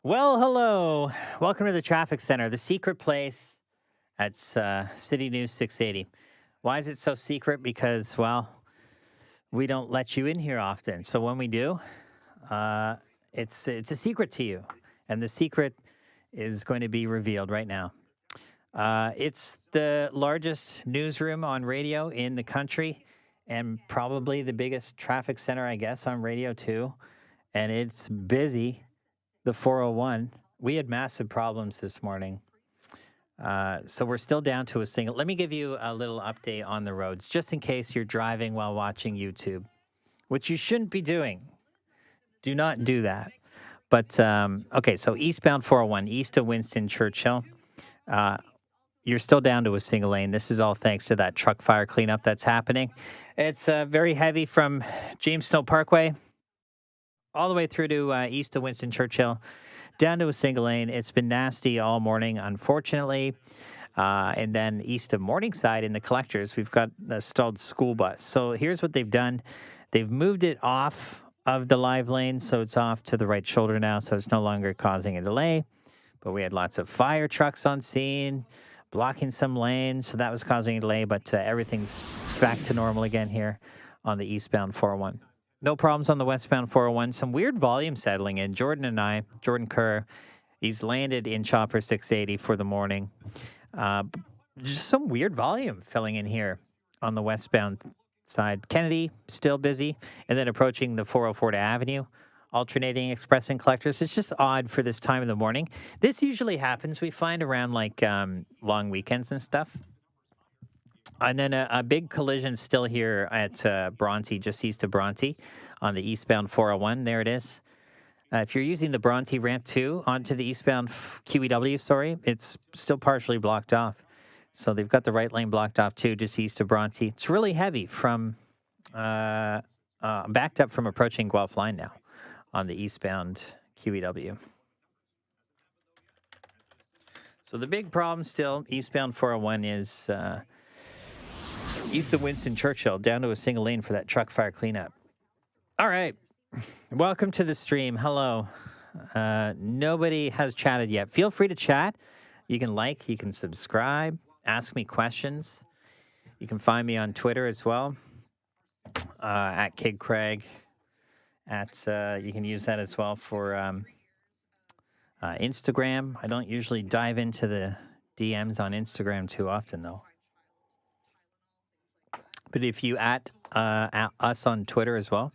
Well, hello. Welcome to the traffic center, the secret place at City News 680. Why is it so secret? Because, well, we don't let you in here often. So when we do, uh, it's a secret to you, and the secret is going to be revealed right now. It's the largest newsroom on radio in the country, and probably the biggest traffic center, I guess, on radio too. And it's busy. The 401. We had massive problems this morning. So we're still down to a single. Let me give you a little update on the roads, just in case you're driving while watching YouTube, which you shouldn't be doing. Do not do that. But okay, so eastbound 401, east of Winston Churchill, uh, you're still down to a single lane. This is all thanks to that truck fire cleanup that's happening. It's very heavy from James Snow Parkway all the way through to east of Winston Churchill, down to a single lane. It's been nasty all morning, unfortunately. And then east of Morningside in the collectors, we've got the stalled school bus. So here's what they've done. They've moved it off of the live lane, so it's off to the right shoulder now, so it's no longer causing a delay. But we had lots of fire trucks on scene, blocking some lanes, so that was causing a delay, but everything's back to normal again here on the eastbound 401. No problems on the westbound 401. Some weird volume settling in. Jordan Kerr, he's landed in Chopper 680 for the morning. Just some weird volume filling in here on the westbound side. Kennedy, still busy. And then approaching the 404 to Avenue, alternating express and collectors. It's just odd for this time of the morning. This usually happens, we find, around like long weekends and stuff. And then a big collision still here at Bronte, just east of Bronte on the eastbound 401. There it is. If you're using the Bronte ramp 2 onto the eastbound QEW, it's still partially blocked off. So they've got the right lane blocked off too, just east of Bronte. It's really heavy from backed up from approaching Guelph Line now on the eastbound QEW. So the big problem still, eastbound 401 is east of Winston Churchill, down to a single lane for that truck fire cleanup. All right. Welcome to the stream. Hello. Nobody has chatted yet. Feel free to chat. You can you can subscribe, ask me questions. You can find me on Twitter as well, at Kid Craig. You can use that as well for Instagram. I don't usually dive into the DMs on Instagram too often, though. But if you at us on Twitter as well,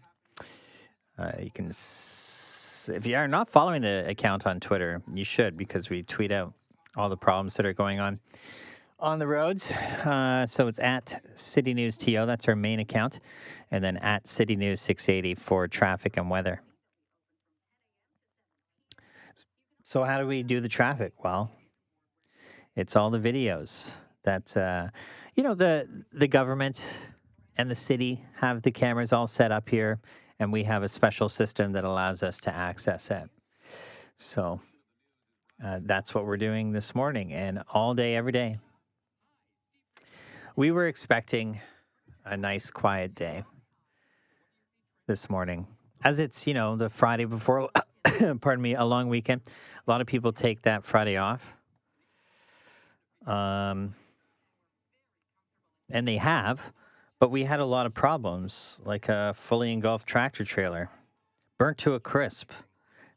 you can. If you are not following the account on Twitter, you should, because we tweet out all the problems that are going on the roads. So it's at City News TO. That's our main account, and then at City News 680 for traffic and weather. So how do we do the traffic? Well, it's all the videos that the government and the city have the cameras all set up here, and we have a special system that allows us to access it. So that's what we're doing this morning and all day, every day. We were expecting a nice, quiet day this morning, as it's, the Friday before, pardon me, a long weekend. A lot of people take that Friday off. And they have, but we had a lot of problems, like a fully engulfed tractor trailer, burnt to a crisp,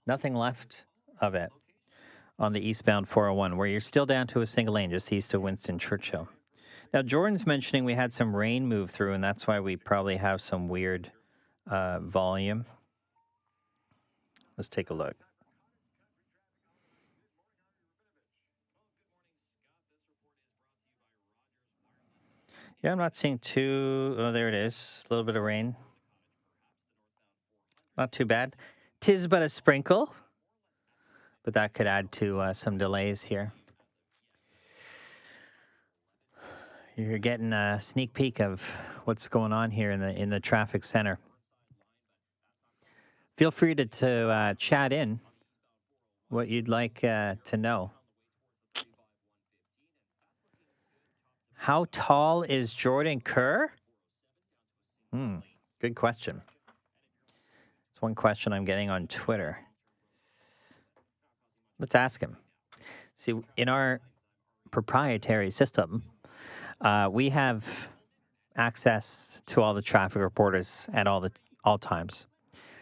nothing left of it on the eastbound 401, where you're still down to a single lane just east of Winston Churchill. Now, Jordan's mentioning we had some rain move through, and that's why we probably have some weird volume. Let's take a look. Yeah, I'm not seeing too. Oh, there it is. A little bit of rain. Not too bad. 'Tis but a sprinkle, but that could add to some delays here. You're getting a sneak peek of what's going on here in the traffic center. Feel free to chat in what you'd like to know. How tall is Jordan Kerr? Good question. It's one question I'm getting on Twitter. Let's ask him. See, in our proprietary system, we have access to all the traffic reporters at all times.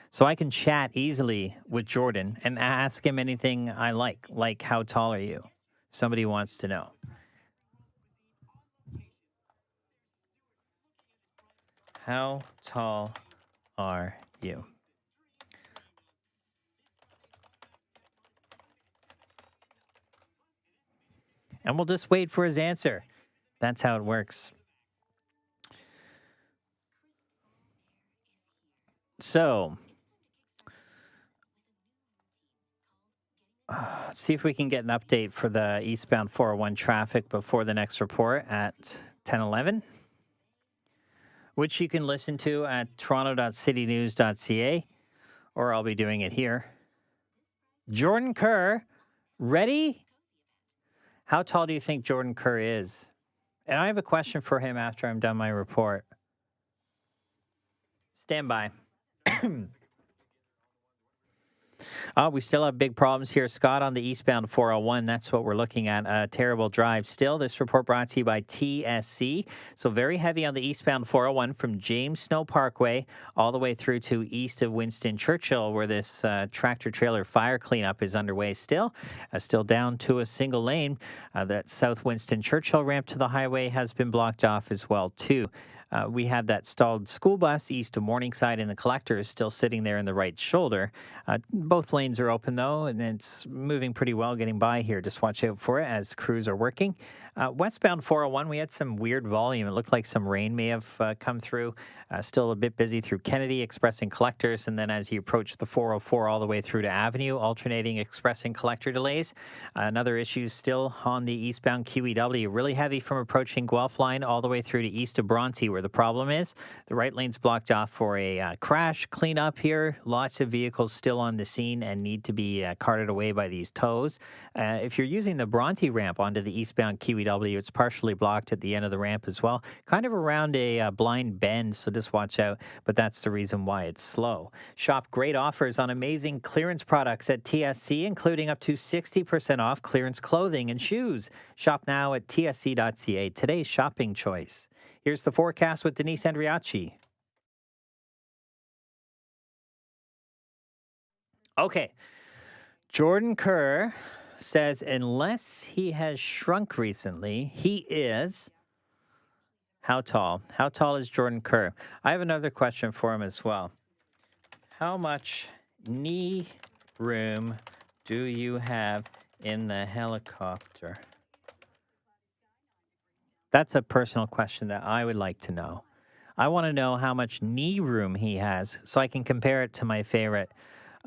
So I can chat easily with Jordan and ask him anything I like how tall are you? Somebody wants to know. How tall are you? And we'll just wait for his answer. That's how it works. So, let's see if we can get an update for the eastbound 401 traffic before the next report at 10:11, which you can listen to at toronto.citynews.ca, or I'll be doing it here. Jordan Kerr, ready? How tall do you think Jordan Kerr is? And I have a question for him after I'm done my report. Stand by. We still have big problems here, Scott, on the eastbound 401. That's what we're looking at. A terrible drive still. This report brought to you by TSC. So very heavy on the eastbound 401 from James Snow Parkway all the way through to east of Winston Churchill, where this tractor trailer fire cleanup is underway still. Still down to a single lane. That South Winston Churchill ramp to the highway has been blocked off as well, too. We have that stalled school bus east of Morningside, and the collector is still sitting there in the right shoulder. Both lanes are open, though, and it's moving pretty well getting by here. Just watch out for it as crews are working. Westbound 401, we had some weird volume. It looked like some rain may have come through. Still a bit busy through Kennedy, express and collectors, and then as you approach the 404 all the way through to Avenue, alternating express and collector delays. Another issue still on the eastbound QEW, really heavy from approaching Guelph line all the way through to east of Bronte, where the problem is. The right lane's blocked off for a crash cleanup here. Lots of vehicles still on the scene and need to be carted away by these tows. If you're using the Bronte ramp onto the eastbound QEW, it's partially blocked at the end of the ramp as well, kind of around a blind bend, so just watch out, but that's the reason why it's slow. Shop great offers on amazing clearance products at TSC, including up to 60% off clearance clothing and shoes. Shop now at tsc.ca, today's shopping choice. Here's the forecast with Denise Andriachi. Okay. Jordan Kerr says unless he has shrunk recently, he is how tall? How tall is Jordan Kerr? I have another question for him as well. How much knee room do you have in the helicopter? That's a personal question that I would like to know. I want to know how much knee room he has so I can compare it to my favorite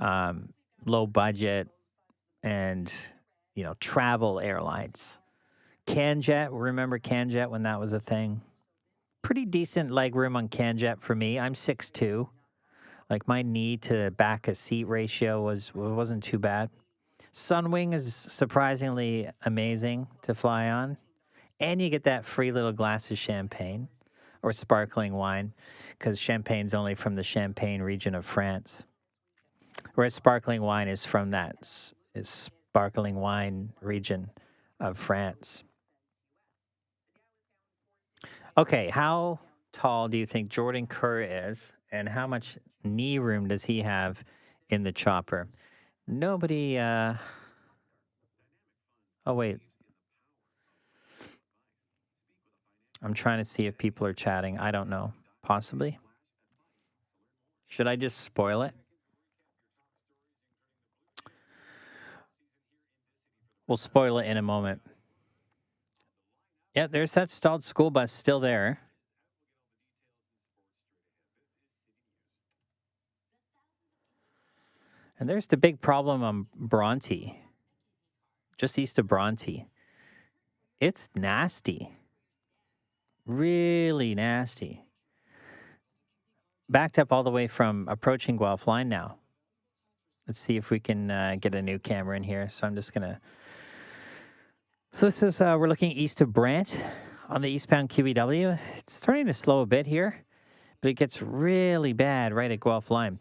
low budget and, travel airlines. CanJet, remember CanJet when that was a thing? Pretty decent leg room on CanJet for me. I'm 6'2". Like my knee to back a seat ratio wasn't too bad. Sunwing is surprisingly amazing to fly on. And you get that free little glass of champagne or sparkling wine, because champagne's only from the Champagne region of France. Whereas sparkling wine is from that is sparkling wine region of France. Okay, how tall do you think Jordan Kerr is, and how much knee room does he have in the chopper? Nobody, oh, wait. I'm trying to see if people are chatting. I don't know. Possibly. Should I just spoil it? We'll spoil it in a moment. Yeah, there's that stalled school bus still there. And there's the big problem on Bronte, just east of Bronte. It's nasty. Really nasty. Backed up all the way from approaching Guelph line now. Let's see if we can get a new camera in here. So I'm just going to... So this is, we're looking east of Brant on the eastbound QEW. It's starting to slow a bit here, but it gets really bad right at Guelph line.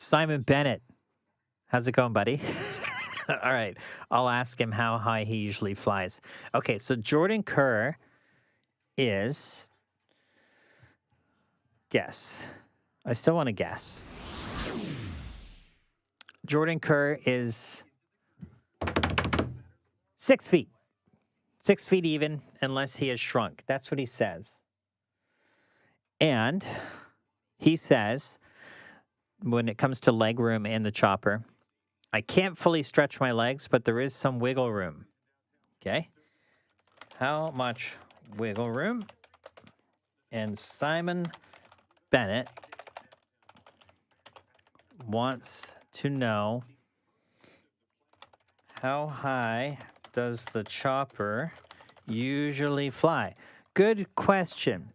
Simon Bennett. How's it going, buddy? All right. I'll ask him how high he usually flies. Okay, so Jordan Kerr is, guess. I still want to guess. Jordan Kerr is 6 feet. 6 feet even, unless he has shrunk. That's what he says. And he says, when it comes to leg room in the chopper, I can't fully stretch my legs, but there is some wiggle room. Okay. How much wiggle room? And Simon Bennett wants to know, how high does the chopper usually fly? Good question.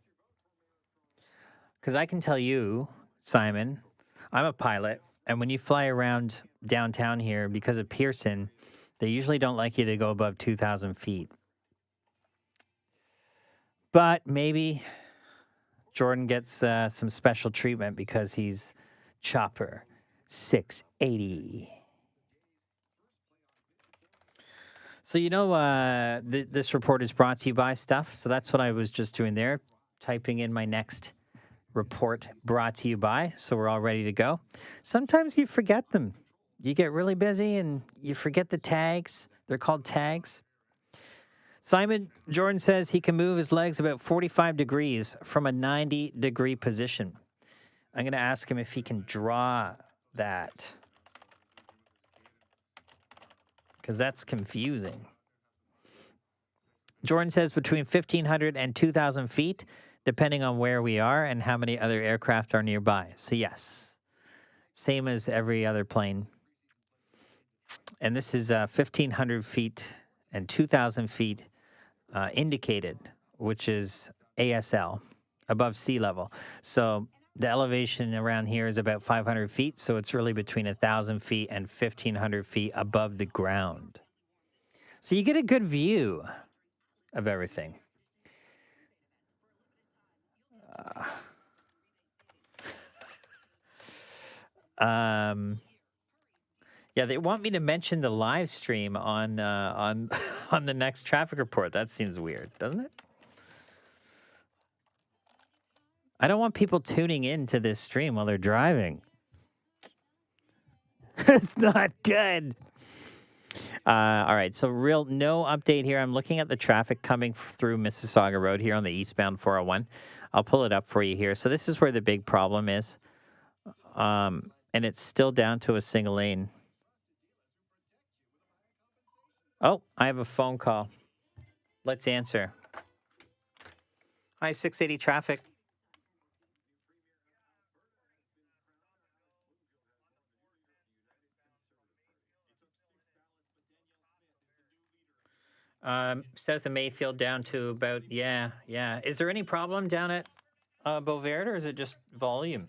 Because I can tell you, Simon, I'm a pilot, and when you fly around downtown here, because of Pearson, they usually don't like you to go above 2,000 feet. But maybe Jordan gets some special treatment because he's chopper 680. So, this report is brought to you by stuff. So that's what I was just doing there, typing in my next report brought to you by. So we're all ready to go. Sometimes you forget them. You get really busy and you forget the tags. They're called tags. Simon Jordan says he can move his legs about 45 degrees from a 90-degree position. I'm going to ask him if he can draw that, because that's confusing. Jordan says between 1,500 and 2,000 feet, depending on where we are and how many other aircraft are nearby. So yes, same as every other plane. And this is 1,500 feet and 2,000 feet indicated, which is ASL, above sea level. So the elevation around here is about 500 feet. So it's really between 1,000 feet and 1,500 feet above the ground. So you get a good view of everything. Yeah, they want me to mention the live stream on on the next traffic report. That seems weird, doesn't it? I don't want people tuning in to this stream while they're driving. It's not good. All right, so no update here. I'm looking at the traffic coming through Mississauga Road here on the eastbound 401. I'll pull it up for you here. So this is where the big problem is, and it's still down to a single lane. Oh, I have a phone call. Let's answer. Hi, 680 traffic. South of Mayfield down to about, yeah. Is there any problem down at Beauvert, or is it just volume?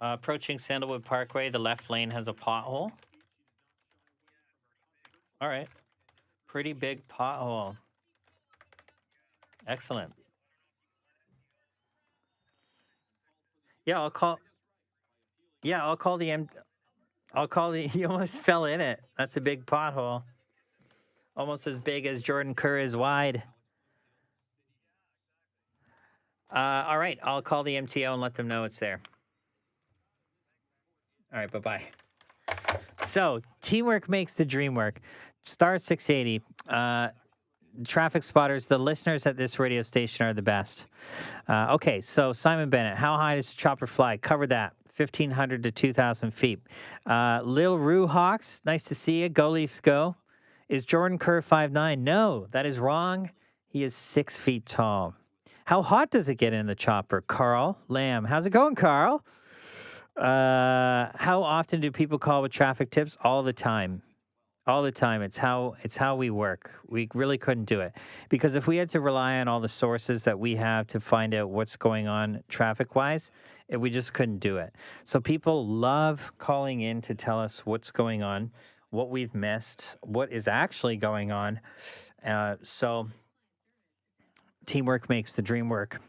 Approaching Sandalwood Parkway, the left lane has a pothole. All right. Pretty big pothole. Excellent. Yeah, I'll call the you almost fell in it. That's a big pothole. Almost as big as Jordan Kerr is wide. All right, I'll call the MTO and let them know it's there. All right, bye-bye. So, teamwork makes the dream work. Star 680. Traffic spotters, the listeners at this radio station are the best. Okay, so Simon Bennett, how high does the chopper fly? Cover that. 1,500 to 2,000 feet. Lil Roo Hawks, nice to see you. Go Leafs, go. Is Jordan Kerr 5'9"? No, that is wrong. He is 6 feet tall. How hot does it get in the chopper? Carl Lamb. How's it going, Carl? How often do people call with traffic tips? All the time. All the time. It's how we work. We really couldn't do it, because if we had to rely on all the sources that we have to find out what's going on traffic-wise, we just couldn't do it. So people love calling in to tell us what's going on, what we've missed, what is actually going on. So teamwork makes the dream work.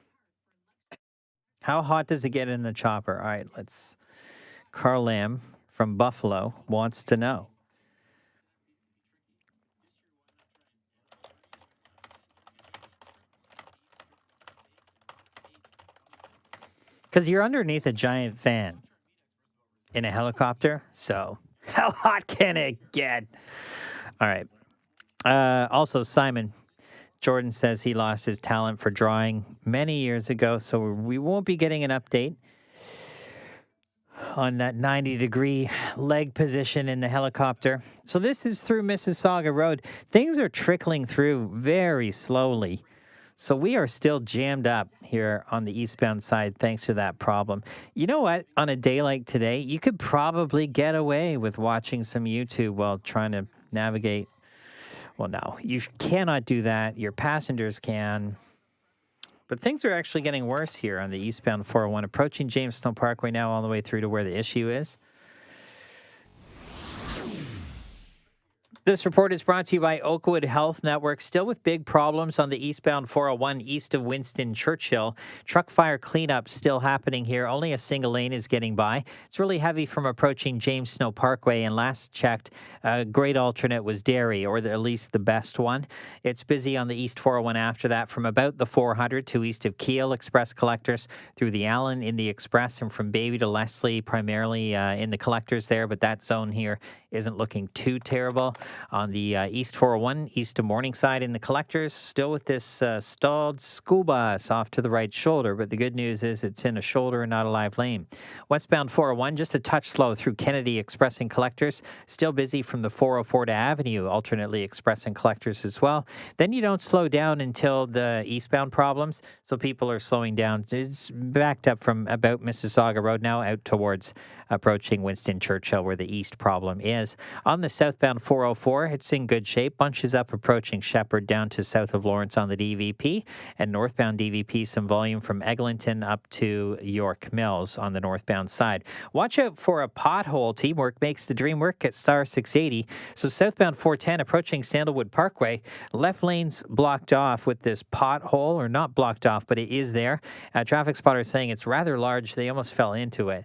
How hot does it get in the chopper? All right, let's. Carl Lamb from Buffalo wants to know. Because you're underneath a giant fan in a helicopter. So, how hot can it get? All right. Also, Simon Jordan says he lost his talent for drawing many years ago. So, we won't be getting an update on that 90-degree leg position in the helicopter. So, this is through Mississauga Road. Things are trickling through very slowly. So we are still jammed up here on the eastbound side thanks to that problem. You know what? On a day like today, you could probably get away with watching some YouTube while trying to navigate. Well, no, you cannot do that. Your passengers can. But things are actually getting worse here on the eastbound 401, approaching Jamestown Parkway now all the way through to where the issue is. This report is brought to you by Oakwood Health Network. Still with big problems on the eastbound 401 east of Winston Churchill. Truck fire cleanup still happening here. Only a single lane is getting by. It's really heavy from approaching James Snow Parkway. And last checked, a great alternate was Derry, or at least the best one. It's busy on the east 401 after that from about the 400 to east of Kiel Express collectors through the Allen in the Express and from Baby to Leslie primarily in the collectors there. But that zone here isn't looking too terrible. On the east 401, east of Morningside in the collectors, still with this stalled school bus off to the right shoulder. But the good news is it's in a shoulder and not a live lane. Westbound 401, just a touch slow through Kennedy Expressing collectors. Still busy from the 404 to Avenue, alternately expressing collectors as well. Then you don't slow down until the eastbound problems. So people are slowing down. It's backed up from about Mississauga Road now out towards approaching Winston Churchill where the east problem is. On the southbound 404, it's in good shape. Bunches up approaching Shepherd down to south of Lawrence on the DVP. And northbound DVP, some volume from Eglinton up to York Mills on the northbound side. Watch out for a pothole. Teamwork makes the dream work at Star 680. So southbound 410 approaching Sandalwood Parkway. Left lane's blocked off with this pothole, or not blocked off, but it is there. Traffic spotters saying it's rather large. They almost fell into it.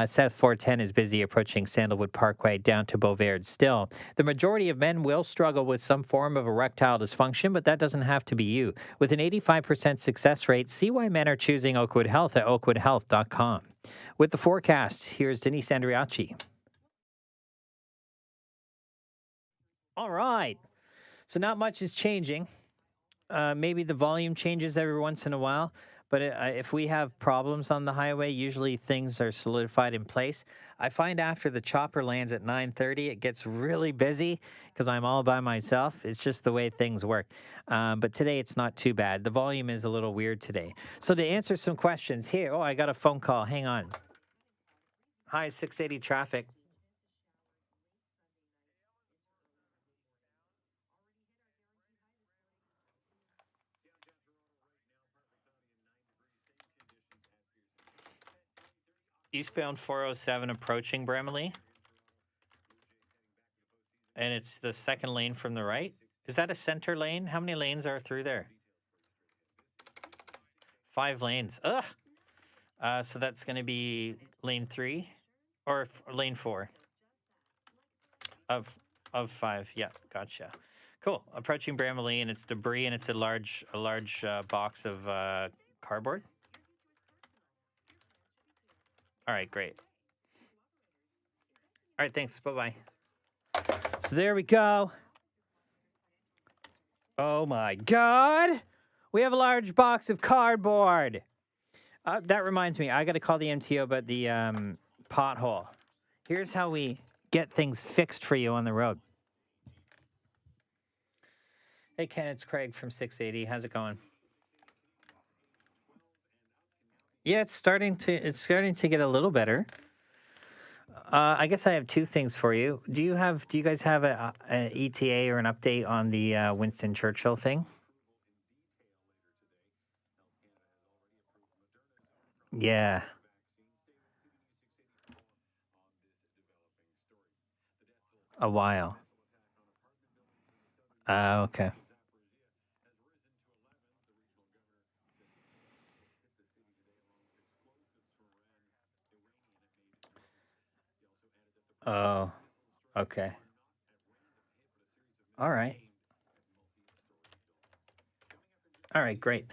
South 410 is busy approaching Sandalwood Parkway down to Beauvais still. The majority of men will struggle with some form of erectile dysfunction, but that doesn't have to be you. With an 85% success rate, see why men are choosing Oakwood Health at oakwoodhealth.com. With the forecast, here's Denise Andriachi. All right. So not much is changing. Maybe the volume changes every once in a while. But if we have problems on the highway, usually things are solidified in place. I find after the chopper lands at 9:30, it gets really busy because I'm all by myself. It's just the way things work. But today it's not too bad. The volume is a little weird today. So to answer some questions here, I got a phone call. Hang on. Hi, 680 traffic. Eastbound 407 approaching Bramalea. And it's the second lane from the right. Is that a center lane? How many lanes are through there? 5 lanes. Ugh. So that's going to be lane 3 or lane 4 of 5. Yeah, gotcha. Cool. Approaching Bramalea, and it's debris, and it's a large box of cardboard. All right, great. All right, thanks. Bye-bye. So there we go. Oh, my God. We have a large box of cardboard. That reminds me, I got to call the MTO about the pothole. Here's how we get things fixed for you on the road. Hey, Ken, it's Craig from 680. How's it going? Yeah, it's starting to get a little better. I guess I have 2 things for you. Do you guys have an ETA or an update on the Winston Churchill thing? Yeah. A while. Okay. Oh, okay. All right. All right, great.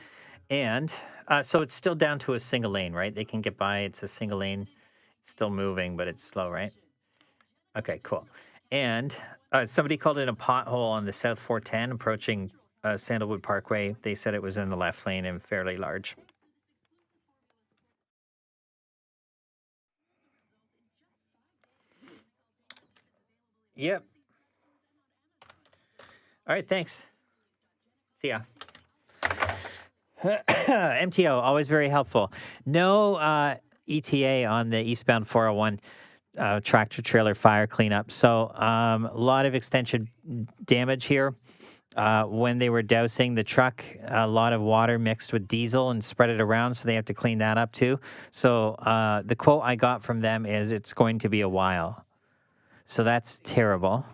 And so it's still down to a single lane, right? They can get by. It's a single lane. It's still moving, but it's slow, right? Okay, cool. And somebody called it a pothole on the South 410 approaching Sandalwood Parkway. They said it was in the left lane and fairly large. Yep. All right, thanks. See ya. MTO, always very helpful. No ETA on the eastbound 401 tractor trailer fire cleanup. So a lot of extension damage here. When they were dousing the truck, a lot of water mixed with diesel and spread it around, so they have to clean that up too. So the quote I got from them is it's going to be a while. So that's terrible.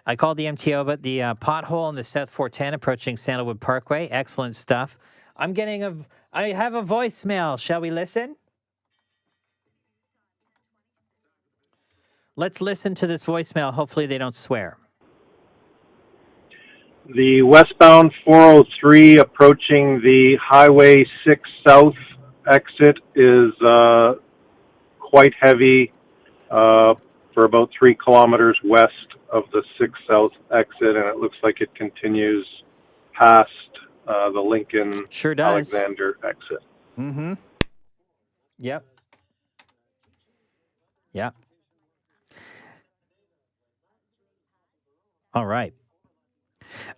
I called the MTO about the pothole in the South 410 approaching Sandalwood Parkway. Excellent stuff. I have a voicemail. Shall we listen? Let's listen to this voicemail. Hopefully they don't swear. The westbound 403 approaching the Highway 6 South exit is quite heavy for about 3 kilometers west of the 6 South exit, and it looks like it continues past the Lincoln Sure does. Alexander exit. Mm-hmm. Yep. Yep. All right.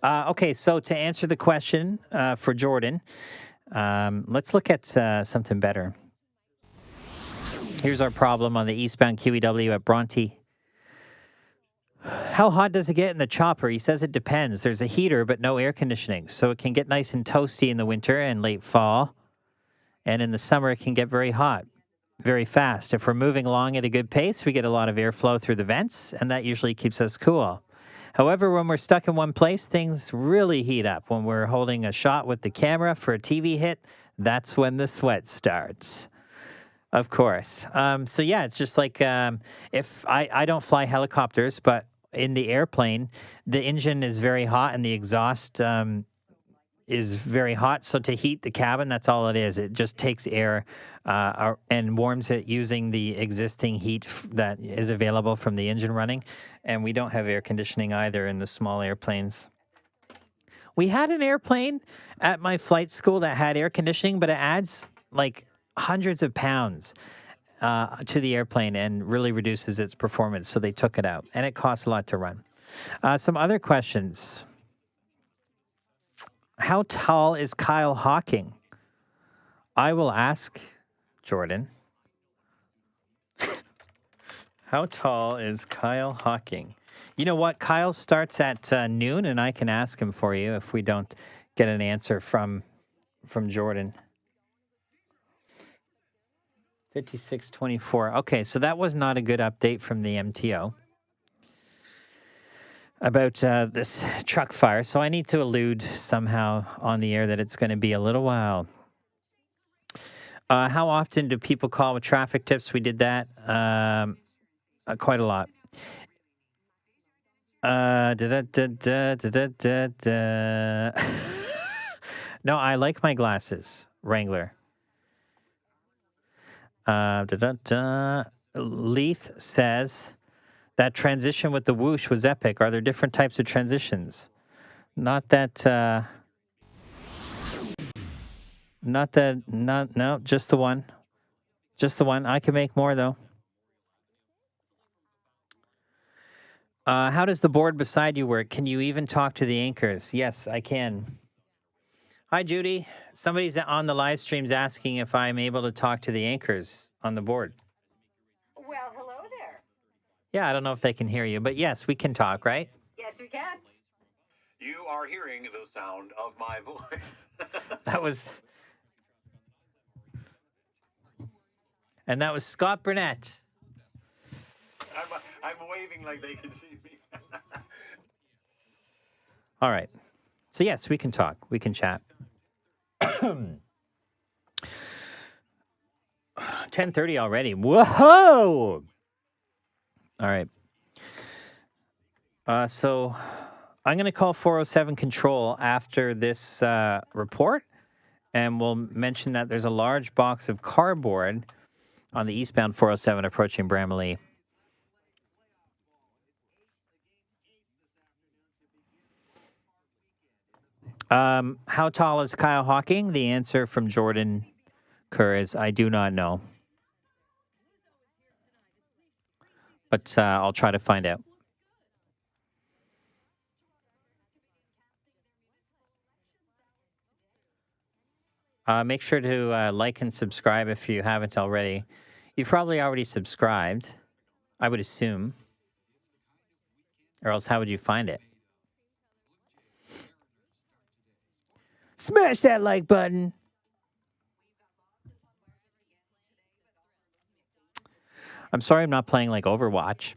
Okay, so to answer the question for Jordan, let's look at something better. Here's our problem on the eastbound QEW at Bronte. How hot does it get in the chopper? He says it depends. There's a heater, but no air conditioning, so it can get nice and toasty in the winter and late fall. And in the summer, it can get very hot, very fast. If we're moving along at a good pace, we get a lot of airflow through the vents, and that usually keeps us cool. However, when we're stuck in one place, things really heat up. When we're holding a shot with the camera for a TV hit, that's when the sweat starts. Of course. So yeah, it's just like if I don't fly helicopters, but in the airplane, the engine is very hot and the exhaust is very hot. So to heat the cabin, that's all it is. It just takes air and warms it using the existing heat that is available from the engine running. And we don't have air conditioning either in the small airplanes. We had an airplane at my flight school that had air conditioning, but it adds like hundreds of pounds to the airplane and really reduces its performance. So they took it out, and it costs a lot to run. Some other questions. How tall is Kyle Hawking? I will ask Jordan. How tall is Kyle Hawking? You know what? Kyle starts at noon, and I can ask him for you if we don't get an answer from Jordan. 5624. Okay, so that was not a good update from the MTO about this truck fire. So I need to allude somehow on the air that it's going to be a little while. How often do people call with traffic tips? We did that quite a lot. No, I like my glasses, Wrangler. Leith says that transition with the whoosh was epic. Are there different types of transitions? No, just the one. Just the one. I can make more though. How does the board beside you work? Can you even talk to the anchors? Yes, I can. Hi, Judy. Somebody's on the live streams asking if I'm able to talk to the anchors on the board. Well, hello there. Yeah, I don't know if they can hear you, but yes, we can talk, right? Yes, we can. You are hearing the sound of my voice. That was Scott Burnett. I'm waving like they can see me. All right. So yes, we can talk. We can chat. 10:30 already. Whoa! All right. So I'm going to call 407 Control after this report, and we'll mention that there's a large box of cardboard on the eastbound 407 approaching Bramalea. How tall is Kyle Hawking? The answer from Jordan Kerr is I do not know. But I'll try to find out. Make sure to like and subscribe if you haven't already. You've probably already subscribed, I would assume. Or else how would you find it? Smash that like button. I'm sorry I'm not playing like Overwatch.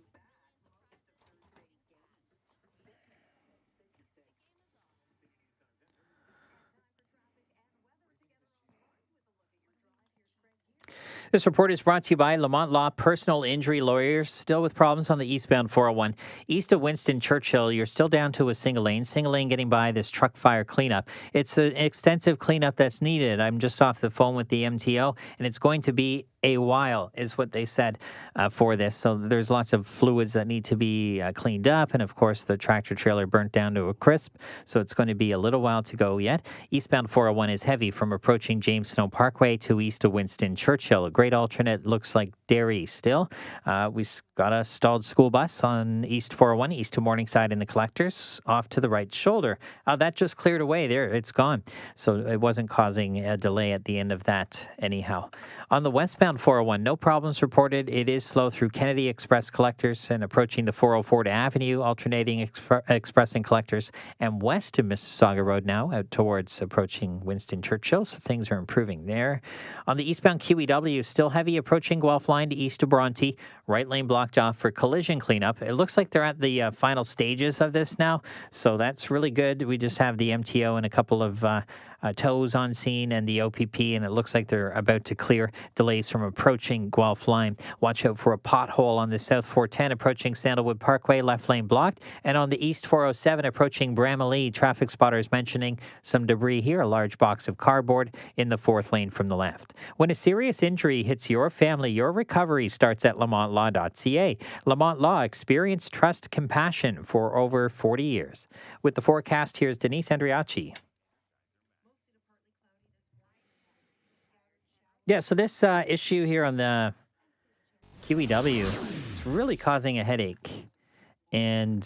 This report is brought to you by Lamont Law Personal Injury Lawyers. Still with problems on the eastbound 401. East of Winston Churchill, you're still down to a single lane. Single lane getting by this truck fire cleanup. It's an extensive cleanup that's needed. I'm just off the phone with the MTO, and it's going to be a while, is what they said for this. So there's lots of fluids that need to be cleaned up. And of course, the tractor trailer burnt down to a crisp. So it's going to be a little while to go yet. Eastbound 401 is heavy from approaching James Snow Parkway to east of Winston Churchill. A great alternate looks like Derry still. We got a stalled school bus on East 401, east to Morningside in the collectors, off to the right shoulder. That just cleared away there. It's gone. So it wasn't causing a delay at the end of that anyhow. On the westbound 401, no problems reported. It is slow through Kennedy Express collectors and approaching the 404 Avenue, alternating express and collectors, and west of Mississauga Road now, out towards approaching Winston Churchill. So things are improving there. On the eastbound QEW, still heavy approaching Guelph Line to east of Bronte. Right lane blocked off for collision cleanup. It looks like they're at the final stages of this now. So that's really good. We just have the MTO and a couple of tows on scene and the OPP, and it looks like they're about to clear delays from approaching Guelph Line. Watch out for a pothole on the South 410 approaching Sandalwood Parkway, left lane blocked. And on the East 407 approaching Bramalea, traffic spotters mentioning some debris here, a large box of cardboard in the fourth lane from the left. When a serious injury hits your family, your recovery starts at lamontlaw.ca. Lamont Law, experience, trust, compassion for over 40 years. With the forecast, here's Denise Andriachi. Yeah, so this issue here on the QEW, it's really causing a headache. And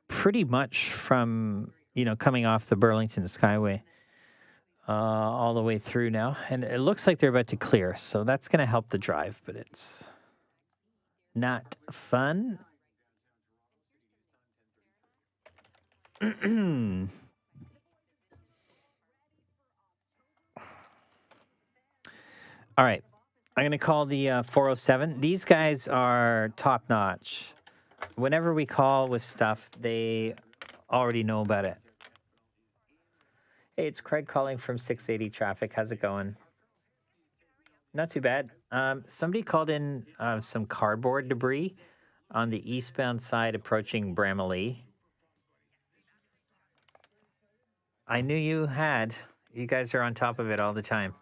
pretty much from, coming off the Burlington Skyway all the way through now. And it looks like they're about to clear. So that's going to help the drive, but it's not fun. All right. I'm going to call the 407. These guys are top notch. Whenever we call with stuff, they already know about it. Hey, it's Craig calling from 680 Traffic. How's it going? Not too bad. Somebody called in some cardboard debris on the eastbound side approaching Bramalea. I knew you had. You guys are on top of it all the time.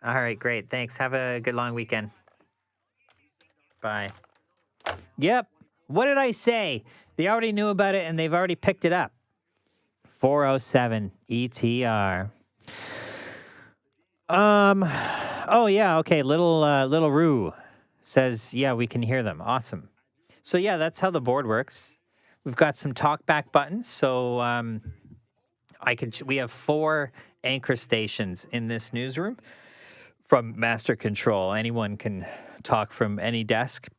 All right, great. Thanks. Have a good long weekend. Bye. Yep. What did I say? They already knew about it and they've already picked it up. 407 ETR. Oh yeah, okay. Little Roo says, yeah, we can hear them. Awesome. So yeah, that's how the board works. We've got some talkback buttons. So we have 4 anchor stations in this newsroom. From master control, anyone can talk from any desk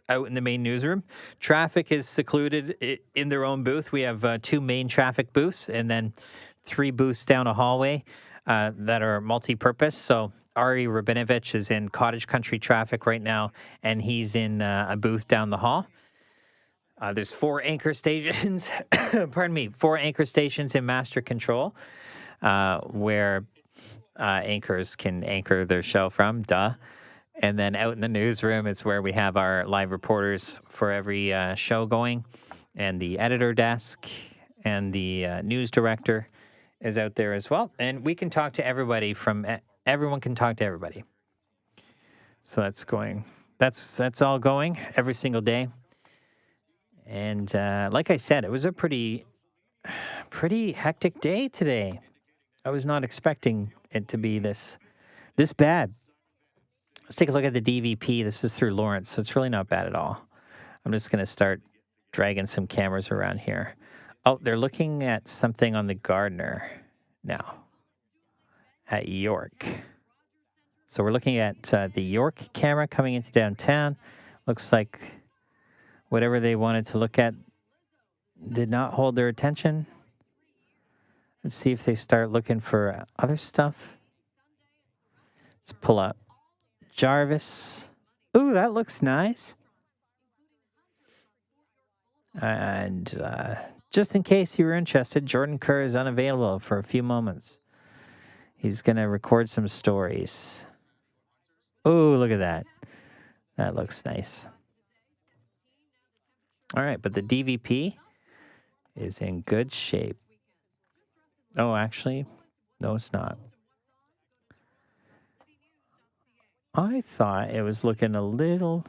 out in the main newsroom. Traffic is secluded in their own booth. We have 2 main traffic booths and then 3 booths down a hallway. that are multi-purpose. So Ari Rabinovich is in cottage country traffic right now, and he's in a booth down the hall. There's 4 anchor stations, pardon me, 4 anchor stations in master control where anchors can anchor their show from, duh. And then out in the newsroom is where we have our live reporters for every show going, and the editor desk and the news director is out there as well. And we can talk to everybody everyone can talk to everybody. So that's all going every single day. And like I said, it was a pretty hectic day today. I was not expecting it to be this bad. Let's take a look at the DVP. This is through Lawrence, so it's really not bad at all. I'm just going to start dragging some cameras around here. Oh, they're looking at something on the Gardiner now at York. So we're looking at the York camera coming into downtown. Looks like whatever they wanted to look at did not hold their attention. Let's see if they start looking for other stuff. Let's pull up Jarvis. Ooh, that looks nice. And just in case you were interested, Jordan Kerr is unavailable for a few moments. He's going to record some stories. Oh, look at that. That looks nice. All right, but the DVP is in good shape. Oh, actually, no, it's not. I thought it was looking a little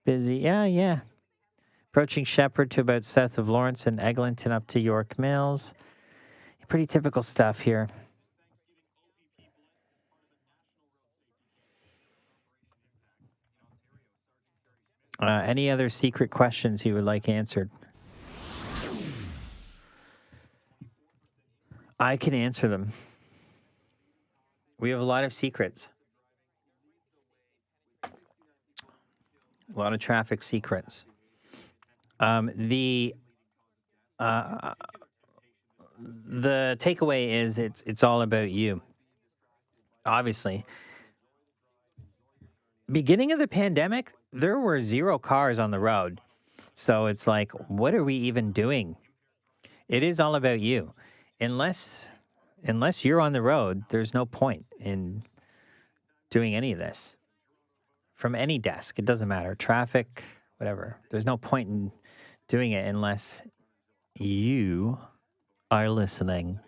busy. Yeah. Approaching Shepherd to about south of Lawrence and Eglinton up to York Mills. Pretty typical stuff here. Any other secret questions you would like answered? I can answer them. We have a lot of secrets. A lot of traffic secrets. The takeaway is it's all about you. Obviously. Beginning of the pandemic, there were 0 cars on the road. So it's like, what are we even doing? It is all about you. Unless you're on the road, there's no point in doing any of this. From any desk, it doesn't matter. Traffic, whatever. There's no point in doing it unless you are listening.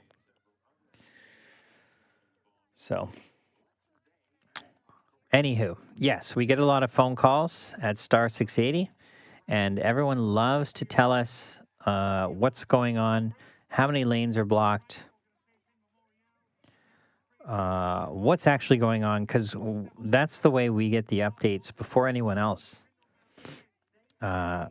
So, anywho, yes, we get a lot of phone calls at star 680, and everyone loves to tell us what's going on, how many lanes are blocked, what's actually going on, because that's the way we get the updates before anyone else. The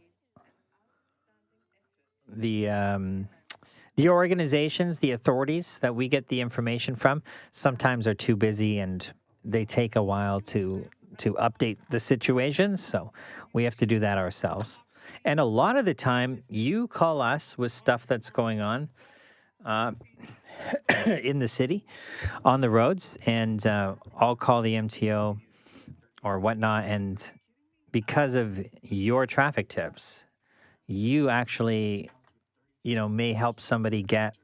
organizations, the authorities that we get the information from sometimes are too busy and they take a while to update the situations. So we have to do that ourselves. And a lot of the time you call us with stuff that's going on in the city, on the roads, and I'll call the MTO or whatnot. And because of your traffic tips, you actually, may help somebody get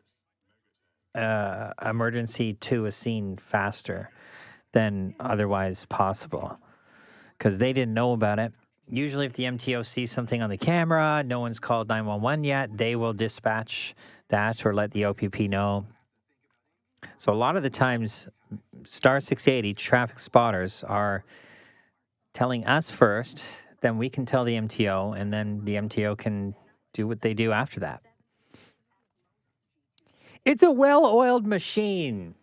emergency to a scene faster than otherwise possible because they didn't know about it. Usually if the MTO sees something on the camera, no one's called 911 yet, they will dispatch that or let the OPP know. So a lot of the times, Star 680 traffic spotters are telling us first, then we can tell the MTO, and then the MTO can do what they do after that. It's a well-oiled machine.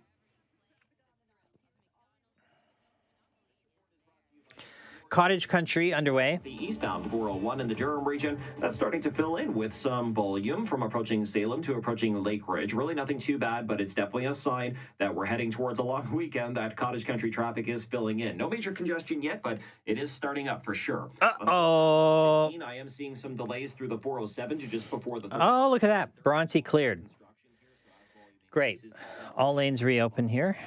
Cottage country underway. The eastbound 401 in the Durham region, that's starting to fill in with some volume from approaching Salem to approaching Lake Ridge. Really nothing too bad, but it's definitely a sign that we're heading towards a long weekend. That cottage country traffic is filling in. No major congestion yet, but it is starting up for sure. Uh-oh. I am seeing some delays through the 407 to just before the... Oh, look at that. Bronte cleared. Great. All lanes reopen here.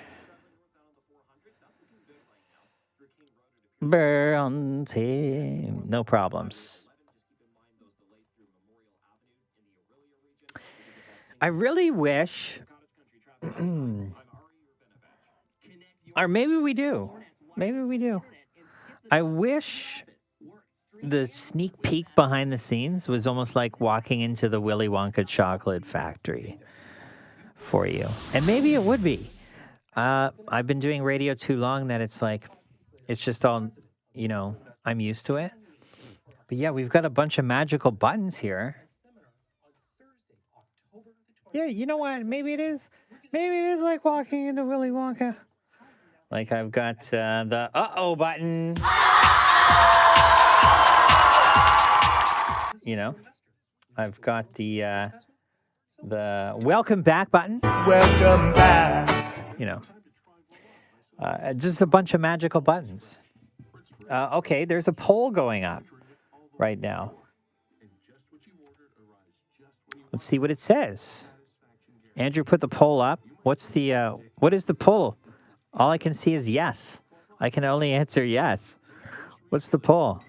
Bronte. No problems. I really wish, or maybe we do. Maybe we do. I wish the sneak peek behind the scenes was almost like walking into the Willy Wonka chocolate factory for you. And maybe it would be. I've been doing radio too long that it's like, it's just all, I'm used to it. But yeah, we've got a bunch of magical buttons here. Yeah, you know what? Maybe it is. Maybe it is like walking into Willy Wonka. Like I've got the uh-oh button. I've got the welcome back button. Welcome back. Just a bunch of magical buttons. Okay, there's a poll going up right now. Let's see what it says. Andrew put the poll up. What is the poll? All I can see is yes. I can only answer yes. What's the poll?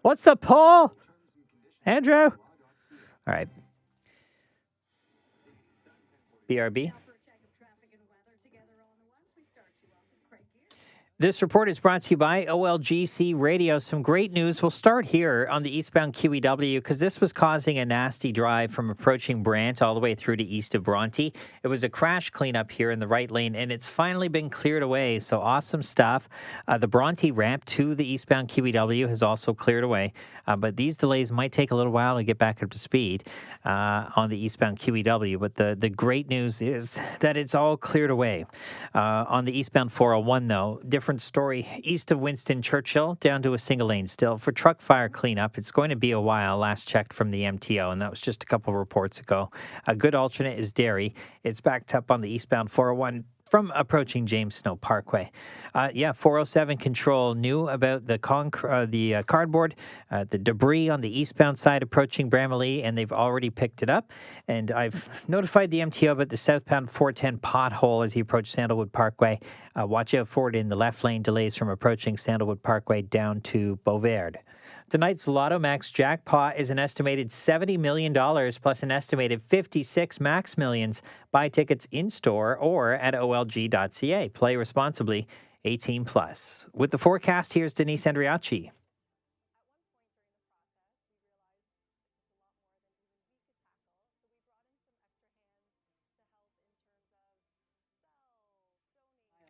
What's the poll? Andrew? All right. BRB. This report is brought to you by OLGC Radio. Some great news. We'll start here on the eastbound QEW because this was causing a nasty drive from approaching Brant all the way through to east of Bronte. It was a crash cleanup here in the right lane, and it's finally been cleared away. So awesome stuff. The Bronte ramp to the eastbound QEW has also cleared away, but these delays might take a little while to get back up to speed on the eastbound QEW. But the great news is that it's all cleared away. On the eastbound 401, though, different story. East of Winston Churchill, down to a single lane still. For truck fire cleanup, it's going to be a while, last checked from the MTO, and that was just a couple of reports ago. A good alternate is Derry. It's backed up on the eastbound 401 from approaching James Snow Parkway. 407 Control knew about the cardboard, the debris on the eastbound side approaching Bramalea, and they've already picked it up. And I've notified the MTO about the southbound 410 pothole as you approach Sandalwood Parkway. Watch out for it in the left lane, delays from approaching Sandalwood Parkway down to Beauverde. Tonight's Lotto Max jackpot is an estimated $70 million plus an estimated 56 Max Millions. Buy tickets in-store or at olg.ca. Play responsibly, 18 plus. With the forecast, here's Denise Andriachi.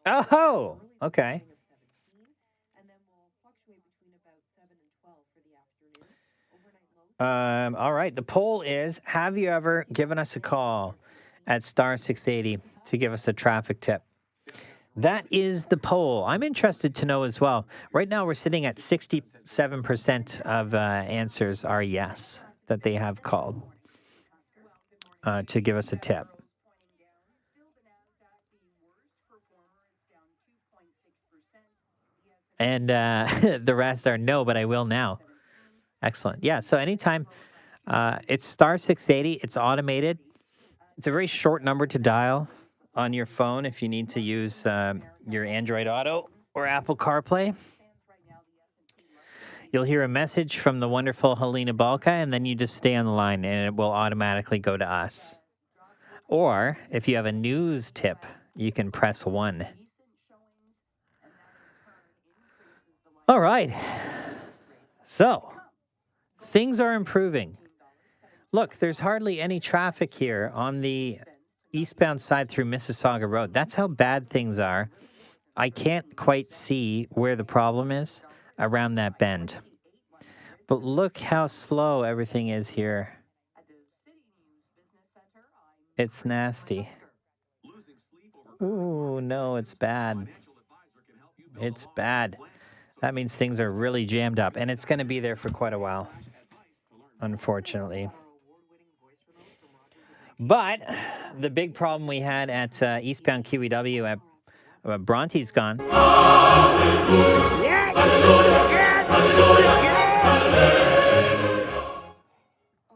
Oh, okay. All right. The poll is, have you ever given us a call at star 680 to give us a traffic tip? That is the poll. I'm interested to know as well. Right now, we're sitting at 67% of answers are yes, that they have called to give us a tip. And the rest are no, but I will now. Excellent. Yeah, so anytime it's star 680, it's automated. It's a very short number to dial on your phone if you need to use your Android Auto or Apple CarPlay. You'll hear a message from the wonderful Helena Balka, and then you just stay on the line, and it will automatically go to us. Or if you have a news tip, you can press 1. All right. So things are improving. Look, there's hardly any traffic here on the eastbound side through Mississauga Road. That's how bad things are. I can't quite see where the problem is around that bend. But look how slow everything is here. It's nasty. Ooh, no, it's bad. It's bad. That means things are really jammed up, and it's going to be there for quite a while, unfortunately. But the big problem we had at eastbound QEW at Bronte's gone. Yes! Yes! Yes!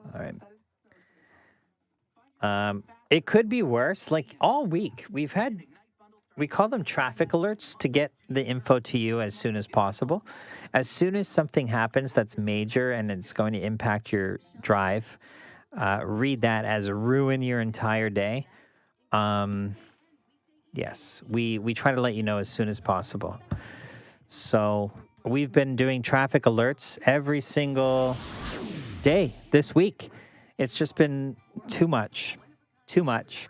All right. It could be worse. Like all week, we call them traffic alerts to get the info to you as soon as possible. As soon as something happens that's major and it's going to impact your drive, read that as ruin your entire day. Um, yes, we try to let you know as soon as possible. So we've been doing traffic alerts every single day this week. It's just been too much. Too much.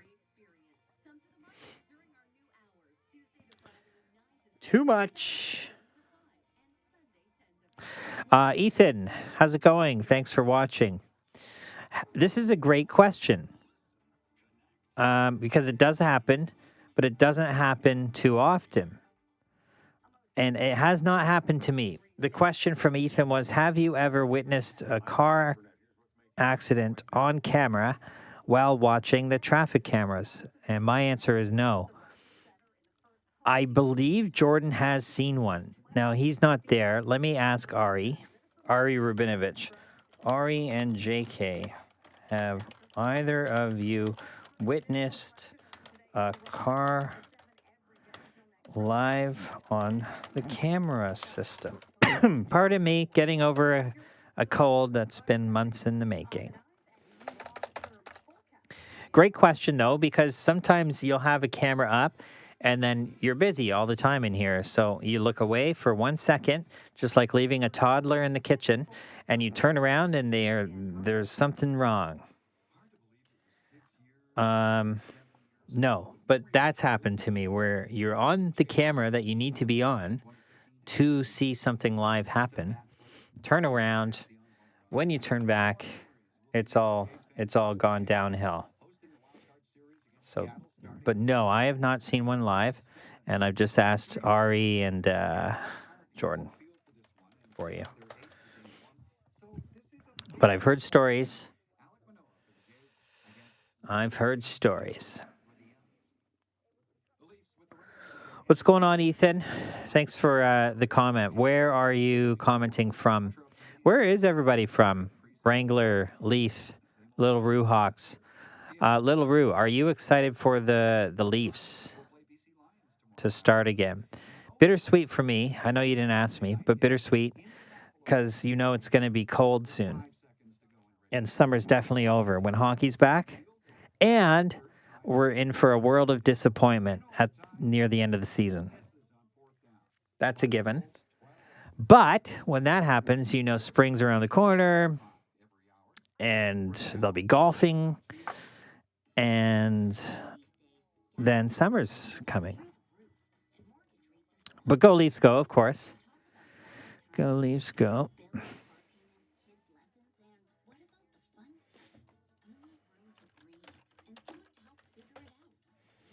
Too much. Ethan, how's it going? Thanks for watching. This is a great question because it does happen, but it doesn't happen too often. And it has not happened to me. The question from Ethan was, have you ever witnessed a car accident on camera while watching the traffic cameras? And my answer is no. I believe Jordan has seen one. Now, he's not there. Let me ask Ari Rubinovich. Ari and JK, have either of you witnessed a car live on the camera system? Pardon me, getting over a cold that's been months in the making. Great question, though, because sometimes you'll have a camera up and then you're busy all the time in here. So you look away for 1 second, just like leaving a toddler in the kitchen, and you turn around and there's something wrong. No, but that's happened to me where you're on the camera that you need to be on to see something live happen. Turn around. When you turn back, it's all gone downhill. So, but no, I have not seen one live, and I've just asked Ari and Jordan for you. But I've heard stories. What's going on, Ethan? Thanks for the comment. Where are you commenting from? Where is everybody from? Wrangler, Leaf, Little Roo Hawks. Little Roo, are you excited for the Leafs to start again? Bittersweet for me. I know you didn't ask me, but bittersweet because you know it's going to be cold soon. And summer's definitely over when hockey's back. And we're in for a world of disappointment near the end of the season. That's a given. But when that happens, you know spring's around the corner and they'll be golfing. And then summer's coming. But go Leafs go, of course. Go Leafs go.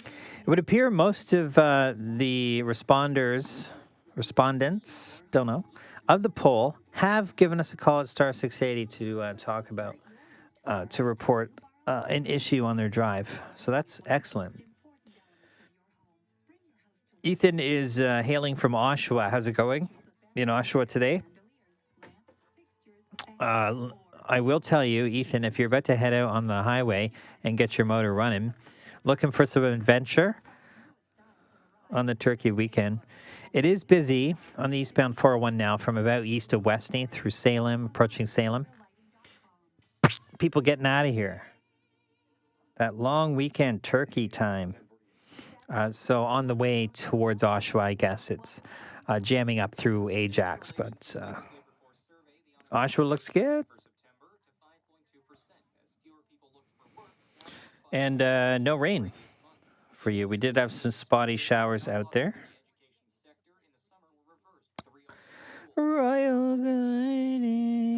It would appear most of the respondents, don't know, of the poll have given us a call at Star 680 to talk about, to report an issue on their drive. So that's excellent. Ethan is hailing from Oshawa. How's it going in Oshawa today? I will tell you, Ethan, if you're about to head out on the highway and get your motor running, looking for some adventure on the Turkey weekend. It is busy on the eastbound 401 now from about east of Westney through Salem, approaching Salem. People getting out of here. That long weekend turkey time. So on the way towards Oshawa, I guess it's jamming up through Ajax, but Oshawa looks good. And no rain for you. We did have some spotty showers out there. Royal Guinea.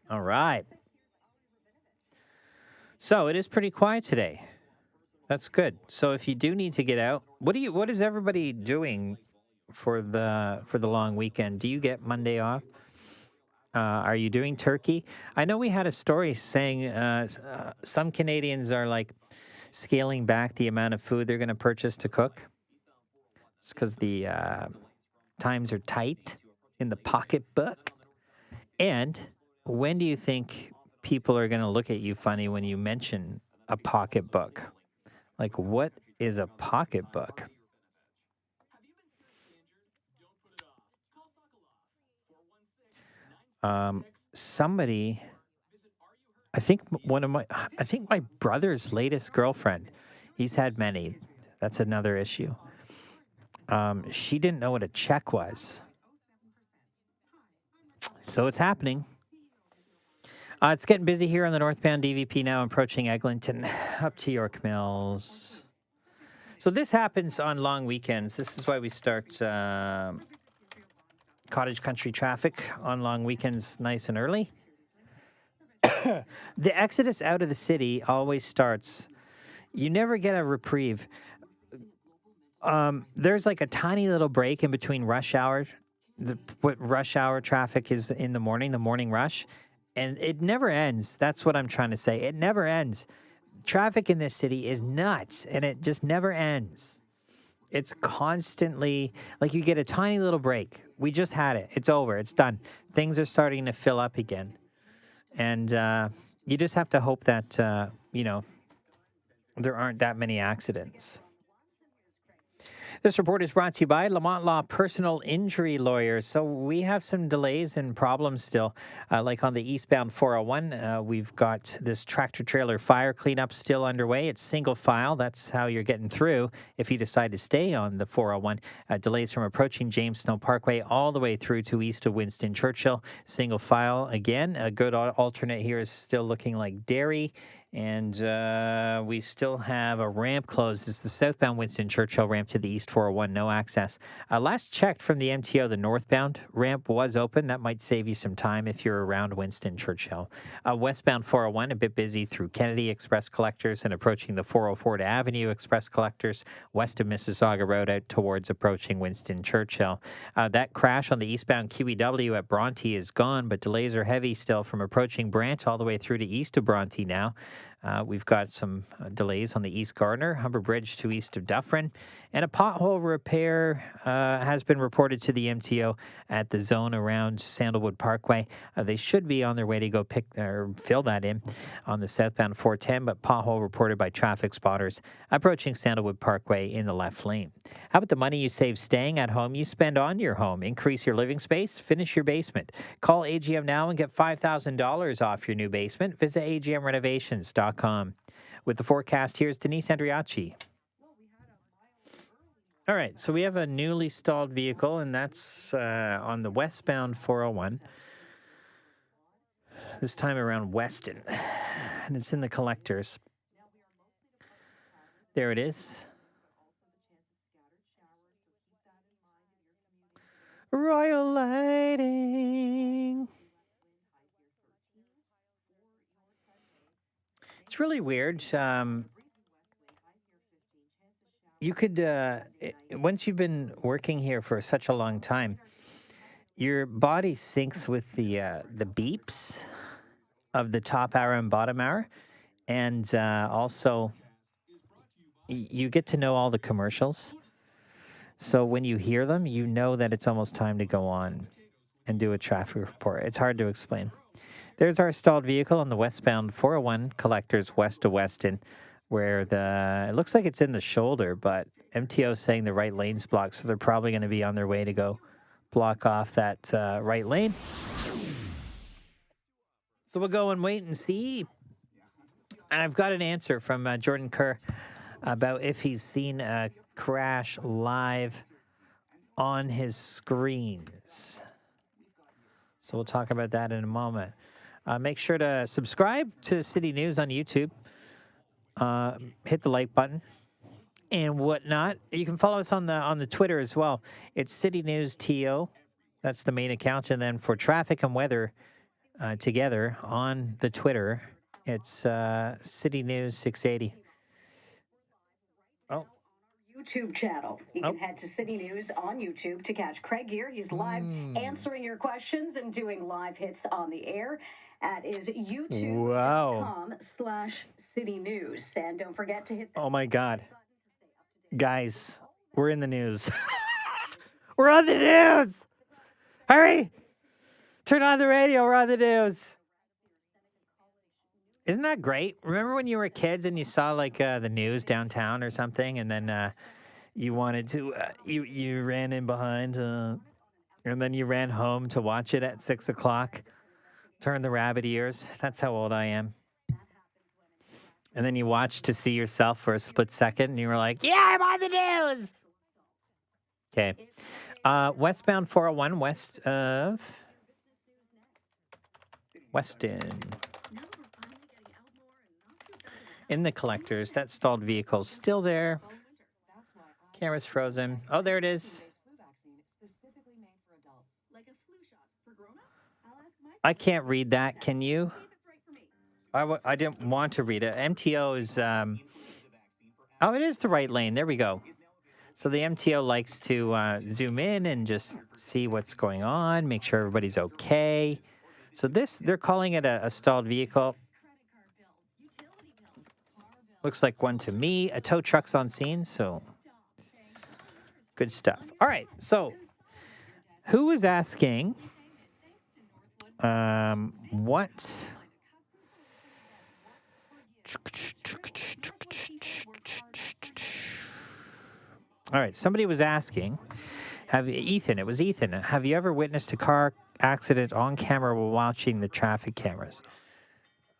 All right. So it is pretty quiet today. That's good. So if you do need to get out, what is everybody doing for the long weekend? Do you get Monday off? Are you doing turkey? I know we had a story saying some Canadians are like scaling back the amount of food they're going to purchase to cook. It's because the times are tight in the pocketbook. And when do you think people are going to look at you funny when you mention a pocketbook? Like, what is a pocketbook? Somebody, I think I think my brother's latest girlfriend, he's had many. That's another issue. She didn't know what a check was. So it's happening. It's getting busy here on the northbound DVP now, approaching Eglinton, up to York Mills. So this happens on long weekends. This is why we start cottage country traffic on long weekends nice and early. The exodus out of the city always starts. You never get a reprieve. There's like a tiny little break in between rush hour. What rush hour traffic is in the morning rush. And it never ends. That's what I'm trying to say. It never ends. Traffic in this city is nuts, and it just never ends. It's constantly, like you get a tiny little break. We just had it. It's over. It's done. Things are starting to fill up again. And you just have to hope that, there aren't that many accidents. This report is brought to you by Lamont Law Personal Injury Lawyers. So we have some delays and problems still, like on the eastbound 401. We've got this tractor-trailer fire cleanup still underway. It's single file. That's how you're getting through if you decide to stay on the 401. Delays from approaching James Snow Parkway all the way through to east of Winston Churchill. Single file again. A good alternate here is still looking like Derry. And we still have a ramp closed. It's the southbound Winston Churchill ramp to the east 401, no access. Last checked from the MTO, the northbound ramp was open. That might save you some time if you're around Winston Churchill. Westbound 401, a bit busy through Kennedy Express Collectors and approaching the 404 to Avenue Express Collectors, west of Mississauga Road out towards approaching Winston Churchill. That crash on the eastbound QEW at Bronte is gone, but delays are heavy still from approaching Brant all the way through to east of Bronte now. We've got some delays on the East Gardiner, Humber Bridge to east of Dufferin, and a pothole repair has been reported to the MTO at the zone around Sandalwood Parkway. They should be on their way to go pick or fill that in on the southbound 410, but pothole reported by traffic spotters approaching Sandalwood Parkway in the left lane. How about the money you save staying at home you spend on your home? Increase your living space, finish your basement. Call AGM now and get $5,000 off your new basement. Visit agmrenovations.com. With the forecast, here's Denise Andriacci. All right, so we have a newly stalled vehicle, and that's on the westbound 401. This time around Weston, and it's in the collectors. There it is. Royal lighting. It's really weird. You could, once you've been working here for such a long time, your body syncs with the beeps of the top hour and bottom hour, and also you get to know all the commercials. So when you hear them, you know that it's almost time to go on and do a traffic report. It's hard to explain. There's our stalled vehicle on the westbound 401 collectors west of Weston, where it looks like it's in the shoulder, but MTO is saying the right lane's blocked, so they're probably going to be on their way to go block off that right lane. So we'll go and wait and see. And I've got an answer from Jordan Kerr about if he's seen a crash live on his screens. So we'll talk about that in a moment. Make sure to subscribe to City News on YouTube. Hit the like button and whatnot. You can follow us on the Twitter as well. It's City News TO. That's the main account. And then for traffic and weather together on the Twitter, it's City News 680. Oh, YouTube channel. You can head to City News on YouTube to catch Craig here. He's live answering your questions and doing live hits on the air. That is youtube.com/City News. And don't forget to hit the Oh my God. Guys, we're in the news. We're on the news. Hurry. Turn on the radio. We're on the news. Isn't that great? Remember when you were kids and you saw like the news downtown or something, and then you wanted to, you ran in behind, and then you ran home to watch it at 6 o'clock. Turn the rabbit ears. That's how old I am. And then you watched to see yourself for a split second, and you were like, yeah, I'm on the news. Okay. Westbound 401 west of Weston. In the collectors, that stalled vehicle's still there. Camera's frozen. Oh, there it is. I can't read that. Can you? I didn't want to read it. MTO is, oh, it is the right lane. There we go. So the MTO likes to zoom in and just see what's going on, make sure everybody's okay. So they're calling it a stalled vehicle. Looks like one to me. A tow truck's on scene, so good stuff. All right, so who was asking what... All right, somebody was asking, it was Ethan, have you ever witnessed a car accident on camera while watching the traffic cameras?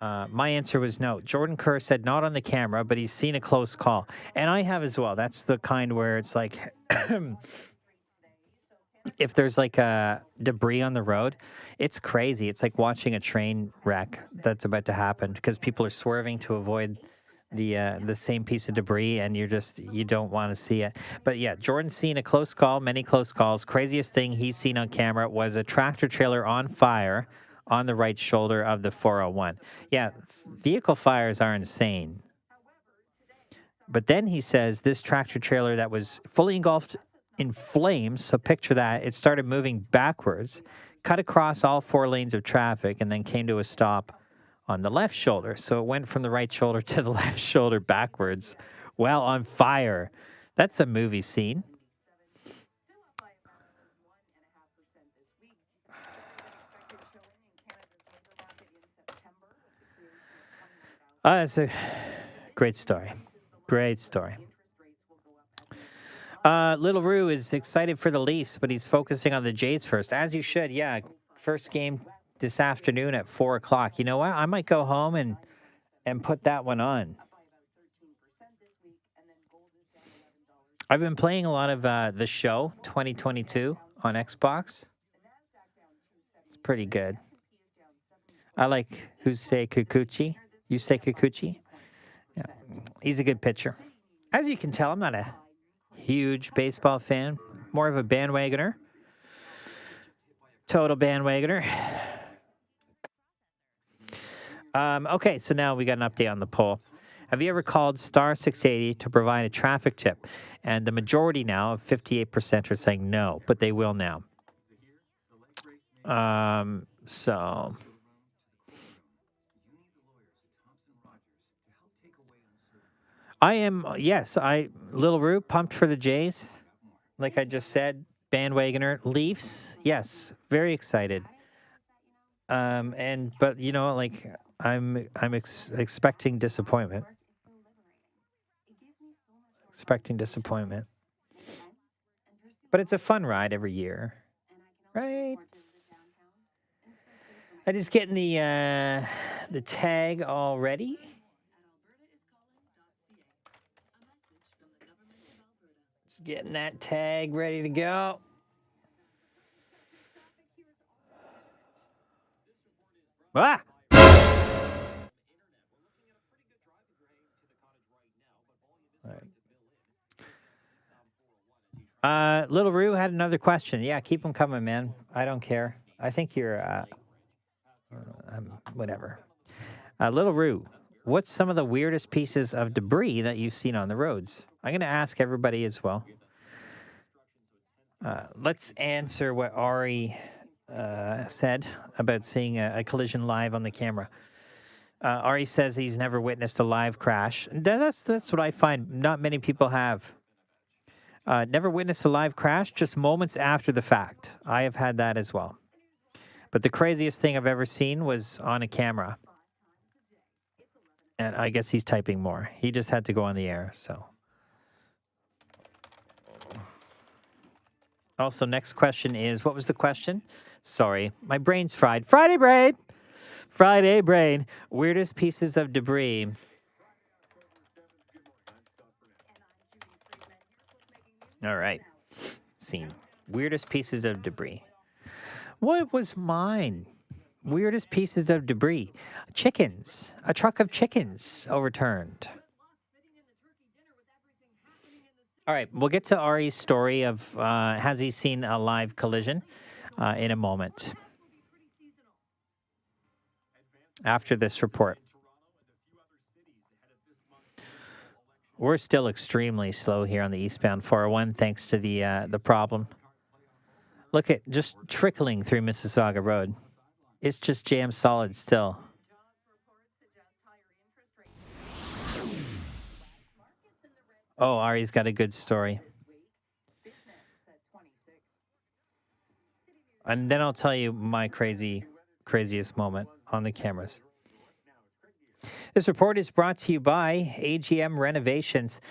My answer was no. Jordan Kerr said not on the camera, but he's seen a close call. And I have as well. That's the kind where it's like, if there's like a debris on the road, it's crazy. It's like watching a train wreck that's about to happen because people are swerving to avoid the same piece of debris, and you don't want to see it. But yeah, Jordan's seen a close call, many close calls. Craziest thing he's seen on camera was a tractor trailer on fire on the right shoulder of the 401. Yeah, vehicle fires are insane. But then he says this tractor trailer that was fully engulfed in flames, so picture that, it started moving backwards, cut across all 4 lanes of traffic, and then came to a stop on the left shoulder. So it went from the right shoulder to the left shoulder backwards while on fire. That's a movie scene. That's a great story. Great story. Little Roo is excited for the Leafs, but he's focusing on the Jays first, as you should. Yeah, first game this afternoon at 4 o'clock. You know what? I might go home and put that one on. I've been playing a lot of The Show 2022 on Xbox. It's pretty good. I like Yusei Kikuchi. Yeah, he's a good pitcher. As you can tell, I'm not a huge baseball fan. More of a bandwagoner. Total bandwagoner. Okay, so now we got an update on the poll. Have you ever called star 680 to provide a traffic tip? And the majority now of 58% are saying no, but they will now. So I am, yes, Little Roo, pumped for the Jays. Like I just said, bandwagoner. Leafs, yes, very excited. But you know, like I'm expecting disappointment. But it's a fun ride every year, right? I just getting the tag already. Just getting that tag ready to go. Ah! Little Roo had another question. Yeah, keep them coming, man. I don't care. I think you're, whatever. Little Roo, what's some of the weirdest pieces of debris that you've seen on the roads? I'm going to ask everybody as well. Let's answer what Ari said about seeing a collision live on the camera. Ari says he's never witnessed a live crash. That's what I find not many people have. Never witnessed a live crash, just moments after the fact. I have had that as well. But the craziest thing I've ever seen was on a camera. And I guess he's typing more. He just had to go on the air, so. Also, next question is, what was the question? Sorry, my brain's fried. Friday brain! Friday brain. Weirdest pieces of debris. All right. Scene. Weirdest pieces of debris. What was mine? Weirdest pieces of debris. Chickens. A truck of chickens overturned. All right. We'll get to Ari's story of has he seen a live collision in a moment. After this report. We're still extremely slow here on the eastbound 401 thanks to the problem. Look at just trickling through Mississauga Road. It's just jammed solid still. Oh, Ari's got a good story. And then I'll tell you my craziest moment on the cameras. This report is brought to you by AGM Renovations.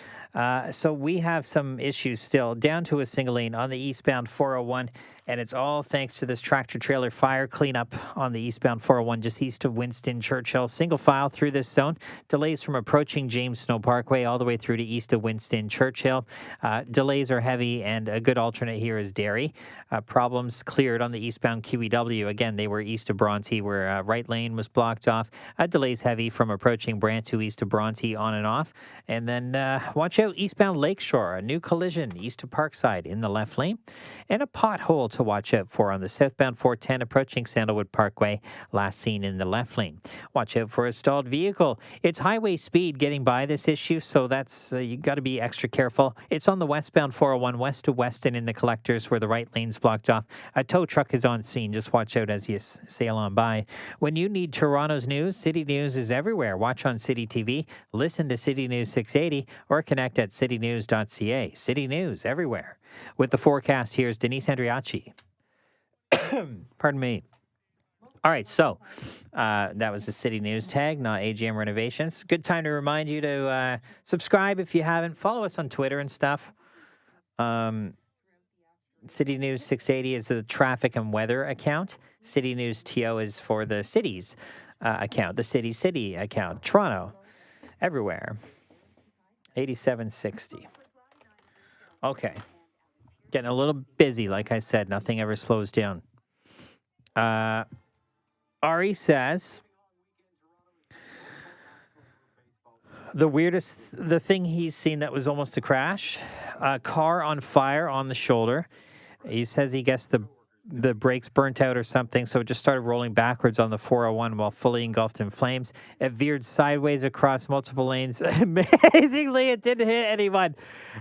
So we have some issues still, down to a single lane on the eastbound 401, and it's all thanks to this tractor-trailer fire cleanup on the eastbound 401 just east of Winston Churchill. Single file through this zone. Delays from approaching James Snow Parkway all the way through to east of Winston Churchill. Delays are heavy, and a good alternate here is Derry. Problems cleared on the eastbound QEW. Again, they were east of Bronte, where right lane was blocked off. Delays heavy from approaching Brant east of Bronte on and off. And then watch out, eastbound Lakeshore, a new collision east of Parkside in the left lane. And a pothole to watch out for on the southbound 410 approaching Sandalwood Parkway, last seen in the left lane. Watch out for a stalled vehicle. It's highway speed getting by this issue, so that's you got to be extra careful. It's on the westbound 401 west of Weston in the collectors where the right lane's blocked off. A tow truck is on scene. Just watch out as you sail on by. When you need Toronto's news, City News is everywhere. Watch on City TV, listen to City News 680, or connect at citynews.ca. City News everywhere. With the forecast, here's Denise Andriachi. Pardon me. All right, so that was the City News tag, not AGM Renovations. Good time to remind you to subscribe if you haven't. Follow us on Twitter and stuff. City News 680 is the traffic and weather account. City News TO is for the cities account, the city account. Toronto, everywhere. 8760. Okay. Getting a little busy, like I said. Nothing ever slows down. Ari says the thing he's seen that was almost a crash, a car on fire on the shoulder. He says he guessed the brakes burnt out or something, so it just started rolling backwards on the 401 while fully engulfed in flames. It veered sideways across multiple lanes. Amazingly, it didn't hit anyone.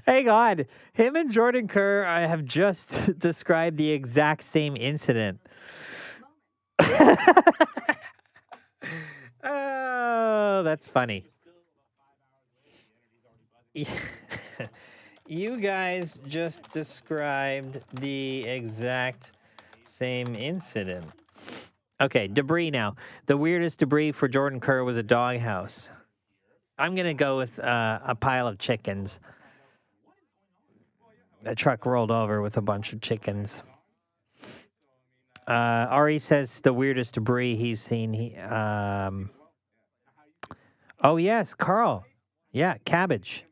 Hang on. Him and Jordan Kerr have just described the exact same incident. Oh, that's funny. You guys just described the exact same incident. Okay, debris now. The weirdest debris for Jordan Kerr was a doghouse. I'm going to go with a pile of chickens. A truck rolled over with a bunch of chickens. Ari says the weirdest debris he's seen. Oh, yes, Carl. Yeah, cabbage.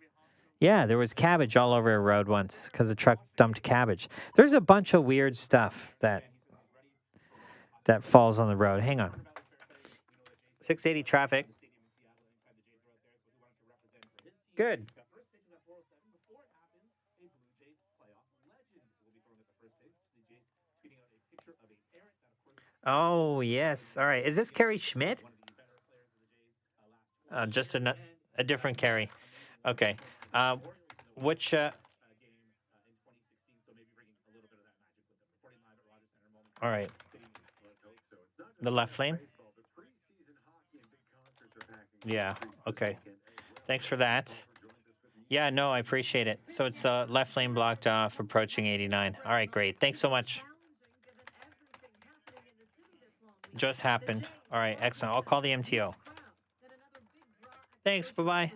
Yeah, there was cabbage all over a road once because the truck dumped cabbage. There's a bunch of weird stuff that falls on the road. Hang on. 680 traffic. Good. Oh, yes. All right. Is this Carrie Schmidt? Just a different carry. Okay. Which? All right. The left lane. Yeah. Okay. Thanks for that. Yeah. No, I appreciate it. So it's the left lane blocked off approaching 89. All right. Great. Thanks so much. Just happened. All right. Excellent. I'll call the MTO. Thanks. Bye bye.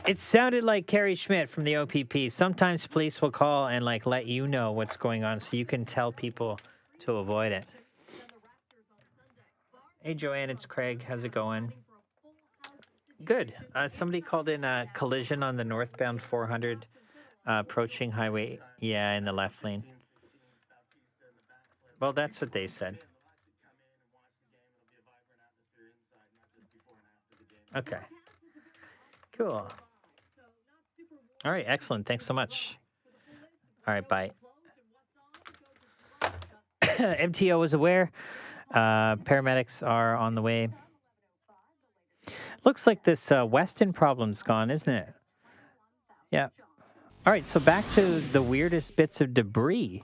It sounded like Carrie Schmidt from the OPP. Sometimes police will call and like let you know what's going on so you can tell people to avoid it. Hey, Joanne, it's Craig. How's it going? Good. Somebody called in a collision on the northbound 400 approaching highway. Yeah, in the left lane. Well, that's what they said. Okay. Cool. All right, excellent. Thanks so much. All right, bye. MTO is aware. Paramedics are on the way. Looks like this Weston problem's gone, isn't it? Yeah. All right, so back to the weirdest bits of debris.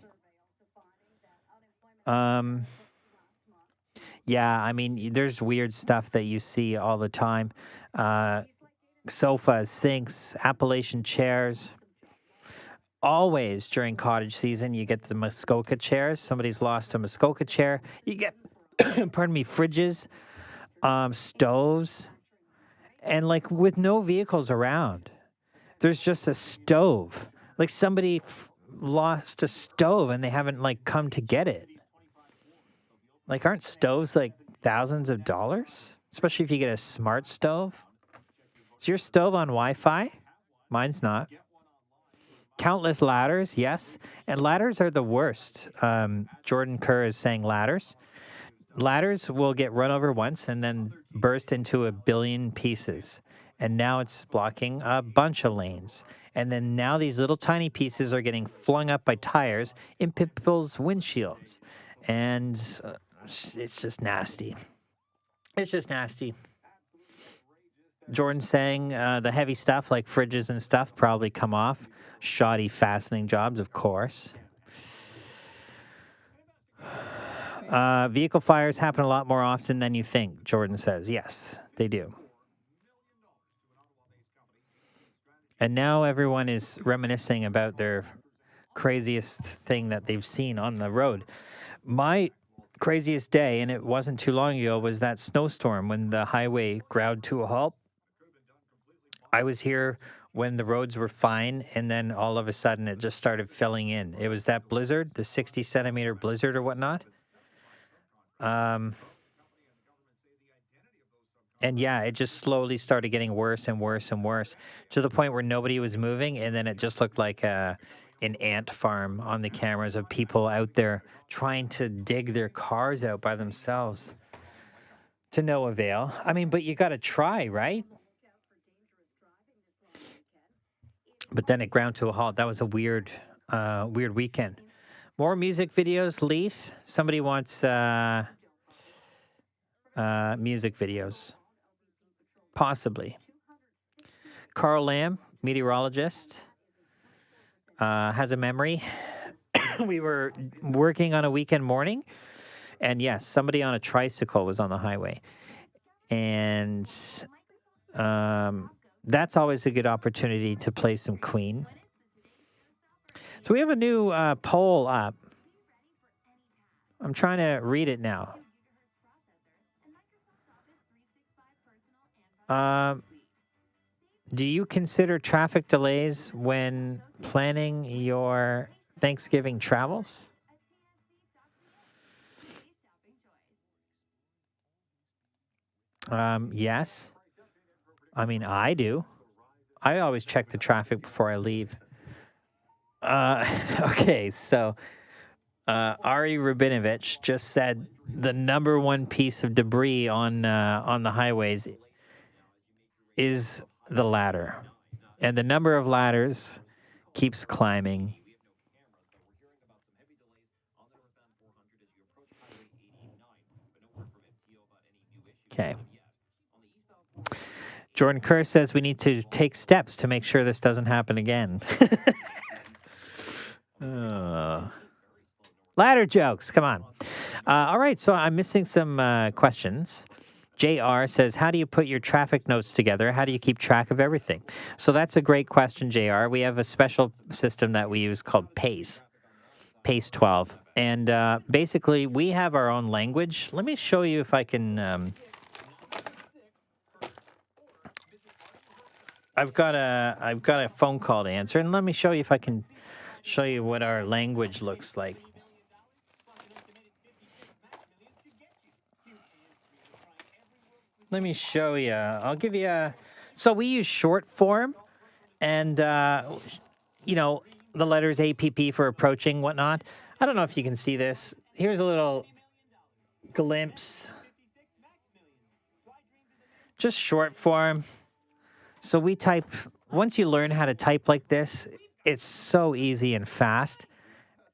Yeah, I mean, there's weird stuff that you see all the time. Sofas, sinks, Appalachian chairs. Always during cottage season, you get the Muskoka chairs. Somebody's lost a Muskoka chair. You get, pardon me, fridges, stoves, and like with no vehicles around, there's just a stove. Like somebody lost a stove and they haven't like come to get it. Like, aren't stoves like thousands of dollars? Especially if you get a smart stove. Is your stove on Wi-Fi? Mine's not. Countless ladders, yes. And ladders are the worst. Jordan Kerr is saying ladders. Ladders will get run over once and then burst into a billion pieces. And now it's blocking a bunch of lanes. And then now these little tiny pieces are getting flung up by tires in people's windshields. And it's just nasty. It's just nasty. Jordan's saying the heavy stuff like fridges and stuff probably come off. Shoddy fastening jobs, of course. Vehicle fires happen a lot more often than you think, Jordan says. Yes, they do. And now everyone is reminiscing about their craziest thing that they've seen on the road. My craziest day, and it wasn't too long ago, was that snowstorm when the highway ground to a halt. I was here when the roads were fine, and then all of a sudden it just started filling in. It was that blizzard, the 60-centimeter blizzard or whatnot. And yeah, it just slowly started getting worse and worse and worse to the point where nobody was moving, and then it just looked like an ant farm on the cameras of people out there trying to dig their cars out by themselves to no avail. I mean, but you got to try, right? But then it ground to a halt. That was a weird weekend. More music videos, Leith. Somebody wants music videos. Possibly. Carl Lamb, meteorologist, has a memory. We were working on a weekend morning, and yes, somebody on a tricycle was on the highway. And that's always a good opportunity to play some Queen. So we have a new poll up. I'm trying to read it now. Do you consider traffic delays when planning your Thanksgiving travels? Yes. I mean, I do. I always check the traffic before I leave. Okay, so Ari Rabinovich just said the number one piece of debris on the highways is the ladder, and the number of ladders keeps climbing. Okay. Jordan Kerr says we need to take steps to make sure this doesn't happen again. Ladder jokes, come on. All right, so I'm missing some questions. JR says, how do you put your traffic notes together? How do you keep track of everything? So that's a great question, JR. We have a special system that we use called PACE 12. And basically, we have our own language. Let me show you if I can... I've got a phone call to answer, and let me show you if I can show you what our language looks like. Let me show you. I'll give you a... So we use short form and, you know, the letters APP for approaching, whatnot. I don't know if you can see this. Here's a little glimpse. Just short form. So we type... Once you learn how to type like this, it's so easy and fast.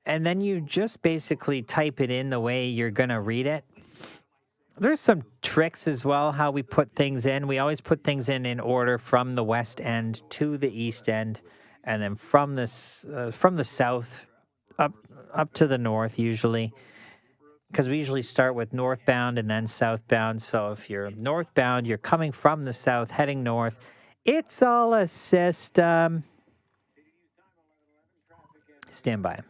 And then you just basically type it in the way you're going to read it. There's some tricks as well, how we put things in. We always put things in order from the west end to the east end, and then from the south up to the north usually, because we usually start with northbound and then southbound. So if you're northbound, you're coming from the south, heading north. It's all a system. Stand by.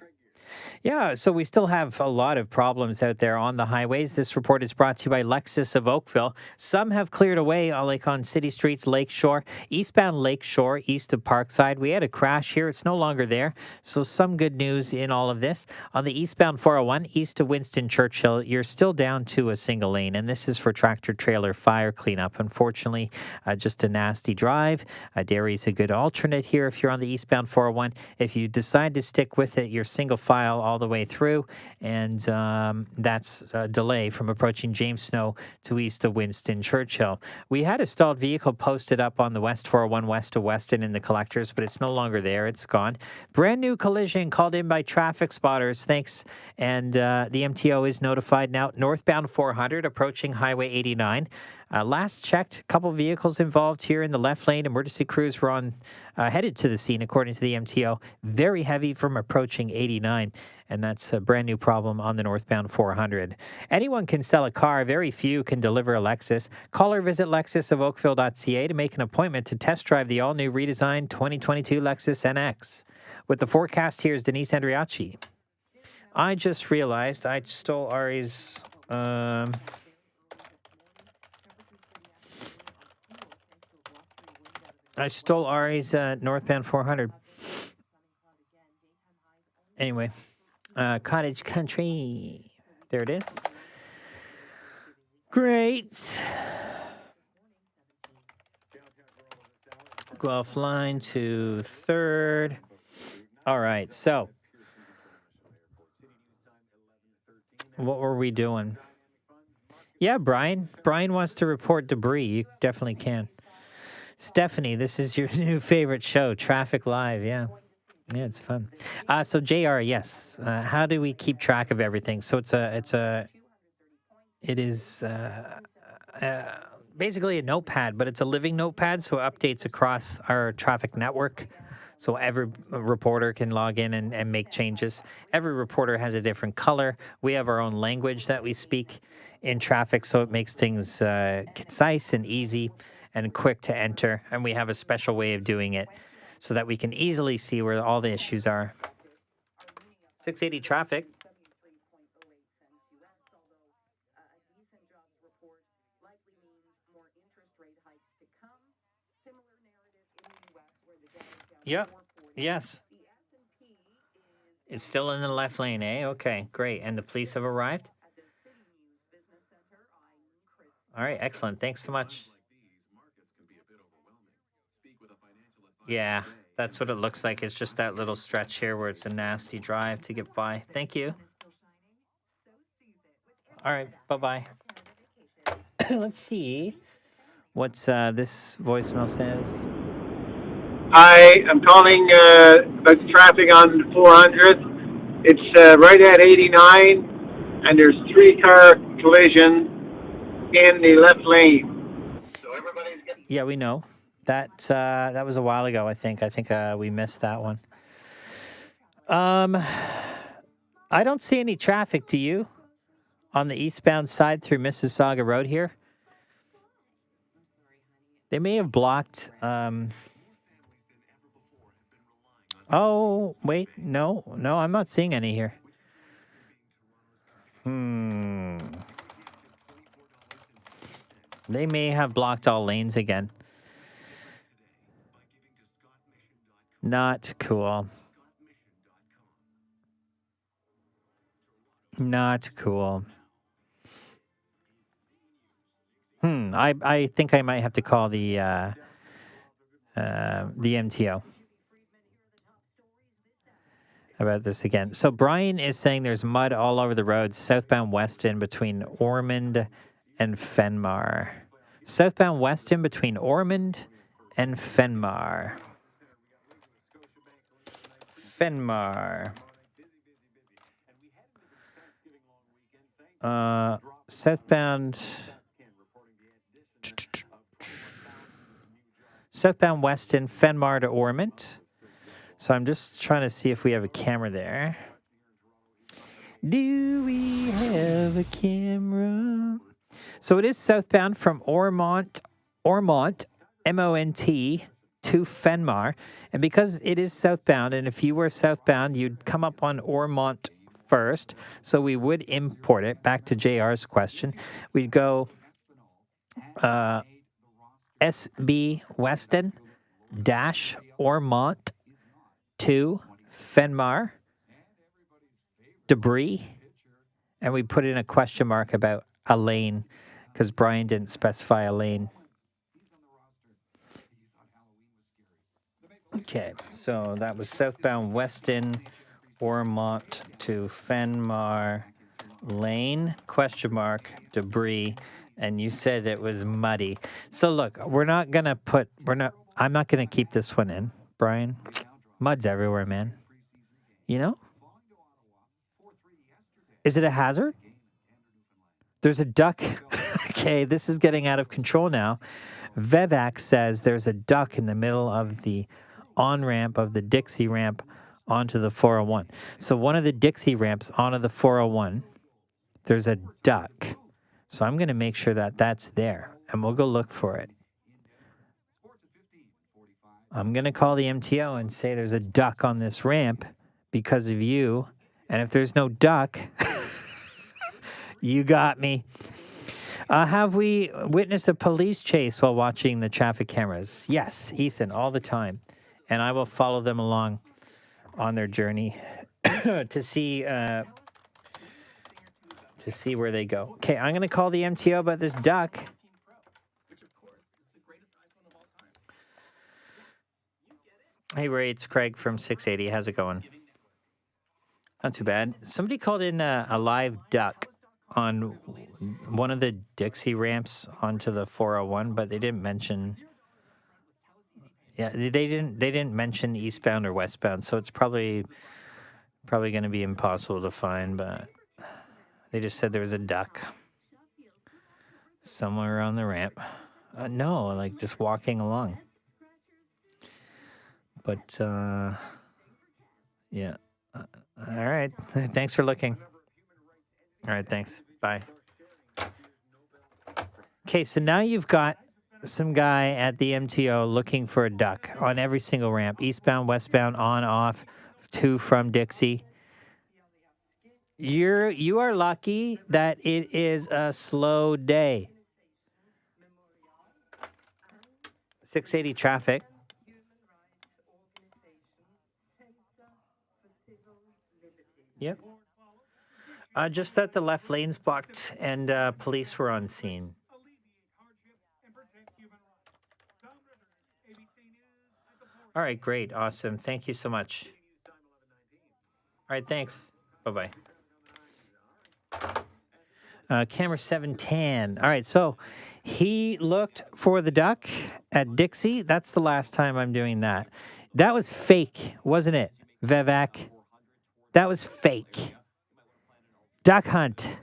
Yeah, so we still have a lot of problems out there on the highways. This report is brought to you by Lexus of Oakville. Some have cleared away, like on City Streets, Lakeshore, eastbound Lakeshore, east of Parkside. We had a crash here. It's no longer there. So some good news in all of this. On the eastbound 401, east of Winston Churchill, you're still down to a single lane, and this is for tractor-trailer fire cleanup. Unfortunately, just a nasty drive. Derry's a good alternate here if you're on the eastbound 401. If you decide to stick with it, you're single file all the way through, and that's a delay from approaching James Snow to east of Winston Churchill. We had a stalled vehicle posted up on the West 401 west of Weston in the collectors, but it's no longer there. It's gone. Brand new collision called in by traffic spotters. Thanks. And the MTO is notified now. Northbound 400 approaching Highway 89. Last checked, a couple vehicles involved here in the left lane. Emergency crews were headed to the scene, according to the MTO. Very heavy from approaching 89, and that's a brand new problem on the northbound 400. Anyone can sell a car. Very few can deliver a Lexus. Call or visit lexusofoakville.ca to make an appointment to test drive the all-new redesigned 2022 Lexus NX. With the forecast, here's Denise Andriacci. I just realized I stole Ari's... I stole Ari's northbound 400. Anyway, Cottage Country. There it is. Great. Guelph line to 3rd. All right, so what were we doing? Yeah, Brian. Brian wants to report debris. You definitely can. Stephanie, this is your new favorite show, Traffic Live. Yeah, it's fun. So JR, yes. How do we keep track of everything? So it is basically a notepad, but it's a living notepad, so it updates across our traffic network. So every reporter can log in and make changes. Every reporter has a different color. We have our own language that we speak in traffic, so it makes things concise and easy and quick to enter. And we have a special way of doing it so that we can easily see where all the issues are. 680 traffic. Yep. Yes. It's still in the left lane, eh? Okay, great. And the police have arrived? All right, excellent. Thanks so much. Yeah, that's what it looks like. It's just that little stretch here where it's a nasty drive to get by. Thank you. All right, bye-bye. Let's see what's this voicemail says. I am calling about the traffic on 400. It's right at 89, and there's 3-car collision in the left lane. So everybody's getting Yeah, we know. That was a while ago, I think. I think we missed that one. I don't see any traffic, do you? On the eastbound side through Mississauga Road here. They may have blocked. Oh, wait. No, I'm not seeing any here. They may have blocked all lanes again. Not cool. Not cool. I think I might have to call the MTO about this again. So Brian is saying there's mud all over the roads, southbound Weston between Ormond and Fenmar. Southbound Weston between Ormond and Fenmar. Fenmar. Southbound Weston, Fenmar to Ormond. So I'm just trying to see if we have a camera there. Do we have a camera? So it is southbound from Ormont, M-O-N-T, to Fenmar. And because it is southbound, and if you were southbound, you'd come up on Ormont first. So we would import it. Back to JR's question. We'd go SB Weston dash Ormont to Fenmar, debris, and we put in a question mark about a lane because Brian didn't specify a lane. Okay, so that was southbound Weston, Ormont to Fenmar lane, question mark, debris, and you said it was muddy. So look, I'm not gonna keep this one in, Brian. Mud's everywhere, man. You know? Is it a hazard? There's a duck. Okay, this is getting out of control now. Vivek says there's a duck in the middle of the on-ramp of the Dixie ramp onto the 401. So one of the Dixie ramps onto the 401, there's a duck. So I'm going to make sure that that's there, and we'll go look for it. I'm going to call the MTO and say there's a duck on this ramp because of you. And if there's no duck, you got me. Have we witnessed a police chase while watching the traffic cameras? Yes, Ethan, all the time. And I will follow them along on their journey to see where they go. Okay, I'm going to call the MTO about this duck. Hey, Ray, it's Craig from 680. How's it going? Not too bad. Somebody called in a live duck on one of the Dixie ramps onto the 401, but they didn't mention. Yeah, they didn't mention eastbound or westbound, so it's probably going to be impossible to find. But they just said there was a duck somewhere on the ramp. No, like just walking along. But, yeah. All right. Thanks for looking. All right. Thanks. Bye. Okay. So now you've got some guy at the MTO looking for a duck on every single ramp, eastbound, westbound, on, off, to, from Dixie. You are lucky that it is a slow day. 680 traffic. Yep. Just that the left lane's blocked and police were on scene. All right, great, awesome. Thank you so much. All right, thanks. Bye-bye. Camera 710. All right, so he looked for the duck at Dixie. That's the last time I'm doing that. That was fake, wasn't it, Vivek? That was fake. Duck hunt.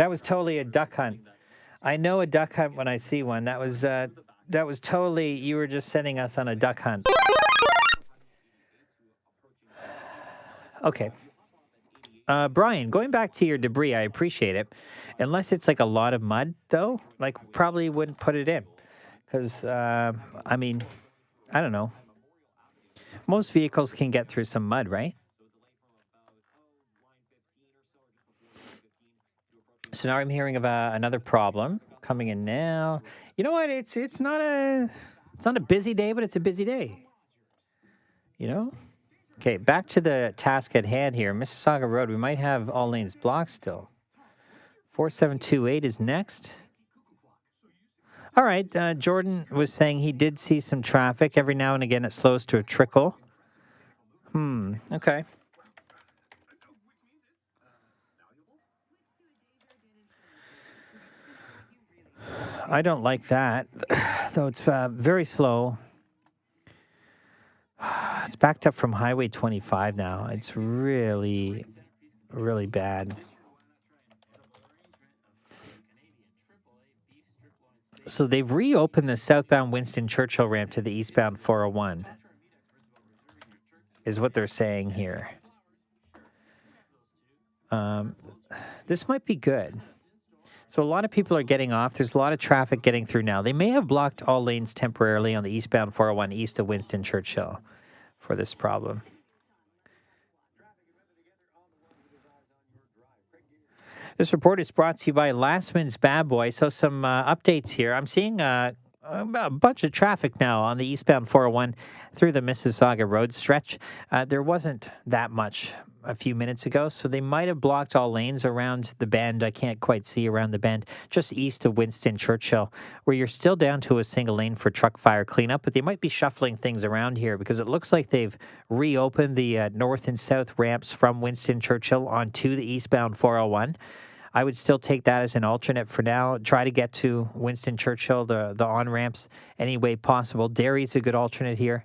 That was totally a duck hunt. I know a duck hunt when I see one. That was totally, you were just sending us on a duck hunt. Okay. Brian, going back to your debris, I appreciate it. Unless it's like a lot of mud, though, like probably wouldn't put it in. Because, I mean, I don't know. Most vehicles can get through some mud, right? So now I'm hearing of another problem coming in now. You know what? It's not a busy day, but it's a busy day. You know? Okay, back to the task at hand here. Mississauga Road, we might have all lanes blocked still. 4728 is next. All right, Jordan was saying he did see some traffic. Every now and again it slows to a trickle. Okay. I don't like that, though it's very slow. It's backed up from Highway 25 now. It's really, really bad. So they've reopened the southbound Winston Churchill ramp to the eastbound 401, is what they're saying here. This might be good. So a lot of people are getting off. There's a lot of traffic getting through now. They may have blocked all lanes temporarily on the eastbound 401 east of Winston Churchill for this problem. This report is brought to you by Lastman's Bad Boy. So some updates here. I'm seeing a bunch of traffic now on the eastbound 401 through the Mississauga Road stretch. There wasn't that much a few minutes ago, so they might have blocked all lanes around the bend. I can't quite see around the bend, just east of Winston Churchill, where you're still down to a single lane for truck fire cleanup, but they might be shuffling things around here because it looks like they've reopened the north and south ramps from Winston Churchill onto the eastbound 401. I would still take that as an alternate for now. Try to get to Winston Churchill, the on-ramps, any way possible. Derry's a good alternate here,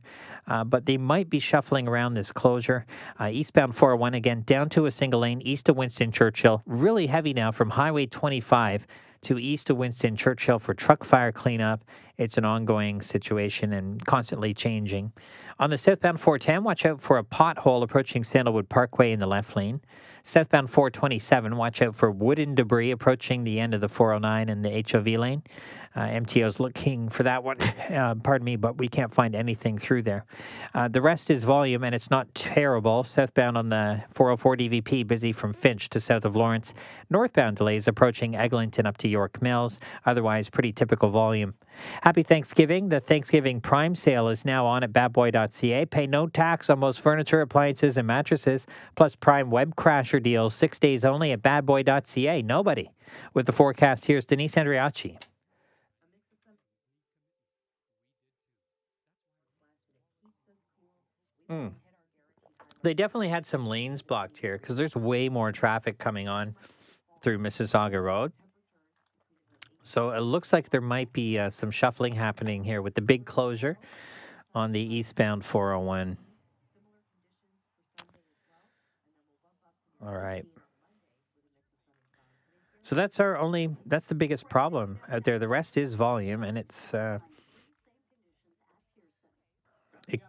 but they might be shuffling around this closure. Eastbound 401, again, down to a single lane, east of Winston Churchill. Really heavy now from Highway 25 to east of Winston Churchill for truck fire cleanup. It's an ongoing situation and constantly changing. On the southbound 410, watch out for a pothole approaching Sandalwood Parkway in the left lane. Southbound 427, watch out for wooden debris approaching the end of the 409 and the HOV lane. MTO's looking for that one, pardon me, but we can't find anything through there. The rest is volume, and it's not terrible. Southbound on the 404 DVP, busy from Finch to south of Lawrence. Northbound delays approaching Eglinton up to York Mills. Otherwise, pretty typical volume. Happy Thanksgiving. The Thanksgiving Prime Sale is now on at badboy.ca. Pay no tax on most furniture, appliances, and mattresses, plus Prime Web Crasher deals 6 days only at badboy.ca. Nobody. With the forecast, here's Denise Andriachi. They definitely had some lanes blocked here because there's way more traffic coming on through Mississauga Road. So it looks like there might be some shuffling happening here with the big closure on the eastbound 401. All right. So that's the biggest problem out there. The rest is volume, and it's...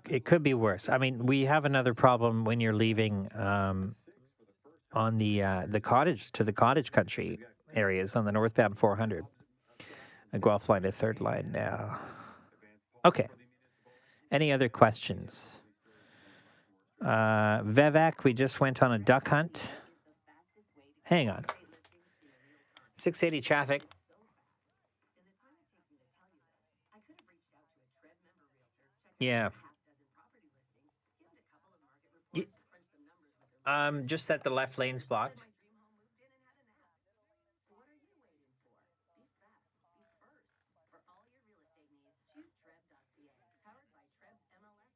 It could be worse. I mean, we have another problem when you're leaving on the cottage to the cottage country areas on the northbound 400. A Guelph line to third line now. Okay. Any other questions? Vivek, we just went on a duck hunt. Hang on. 680 traffic. Yeah. Just that the left lane's blocked.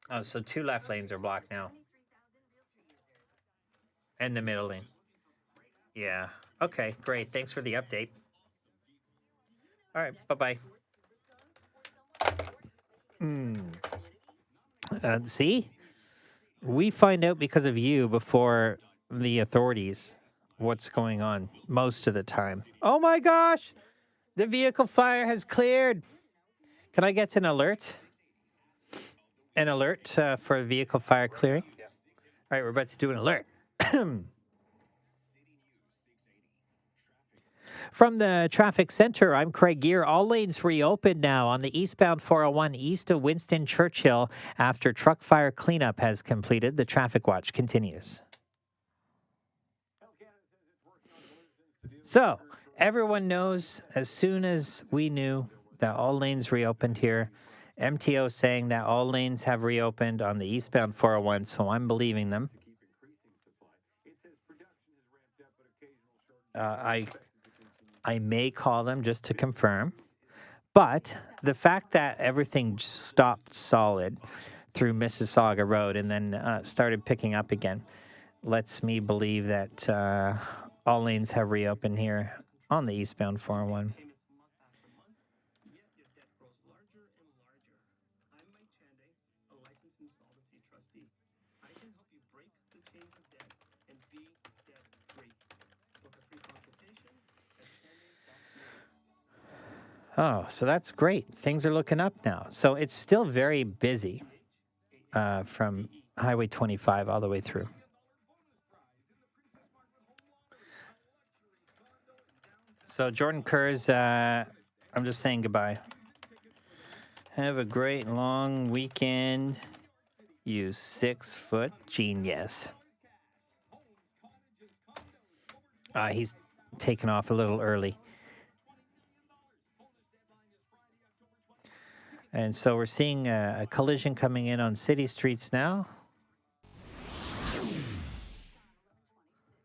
Oh, so 2 left lanes are blocked now. And the middle lane. Yeah. Okay, great. Thanks for the update. All right, bye-bye. See? We find out because of you before the authorities. what's going on most of the time. Oh my gosh! The vehicle fire has cleared. Can I get an alert? An alert for a vehicle fire clearing? All right, we're about to do an alert. From the traffic center, I'm Craig Gear. All lanes reopened now on the eastbound 401 east of Winston Churchill after truck fire cleanup has completed. The traffic watch continues. So, everyone knows as soon as we knew that all lanes reopened here, MTO saying that all lanes have reopened on the eastbound 401, so I'm believing them. I may call them just to confirm. But the fact that everything stopped solid through Mississauga Road and then started picking up again lets me believe that all lanes have reopened here on the eastbound 401. Oh, so that's great. Things are looking up now. So it's still very busy from Highway 25 all the way through. So Jordan Kurz, I'm just saying goodbye. Have a great long weekend, you 6-foot genius. He's taken off a little early. And so we're seeing a collision coming in on city streets now.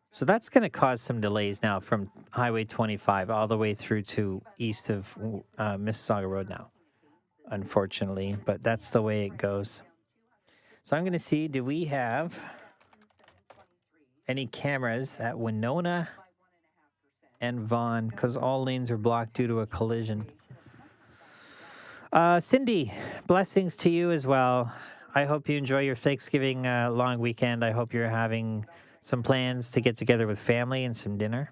So that's going to cause some delays now from Highway 25 all the way through to east of Mississauga Road now, unfortunately. But that's the way it goes. So I'm going to see, do we have any cameras at Winona and Vaughan? Because all lanes are blocked due to a collision. Cindy, blessings to you as well. I hope you enjoy your Thanksgiving long weekend. I hope you're having some plans to get together with family and some dinner.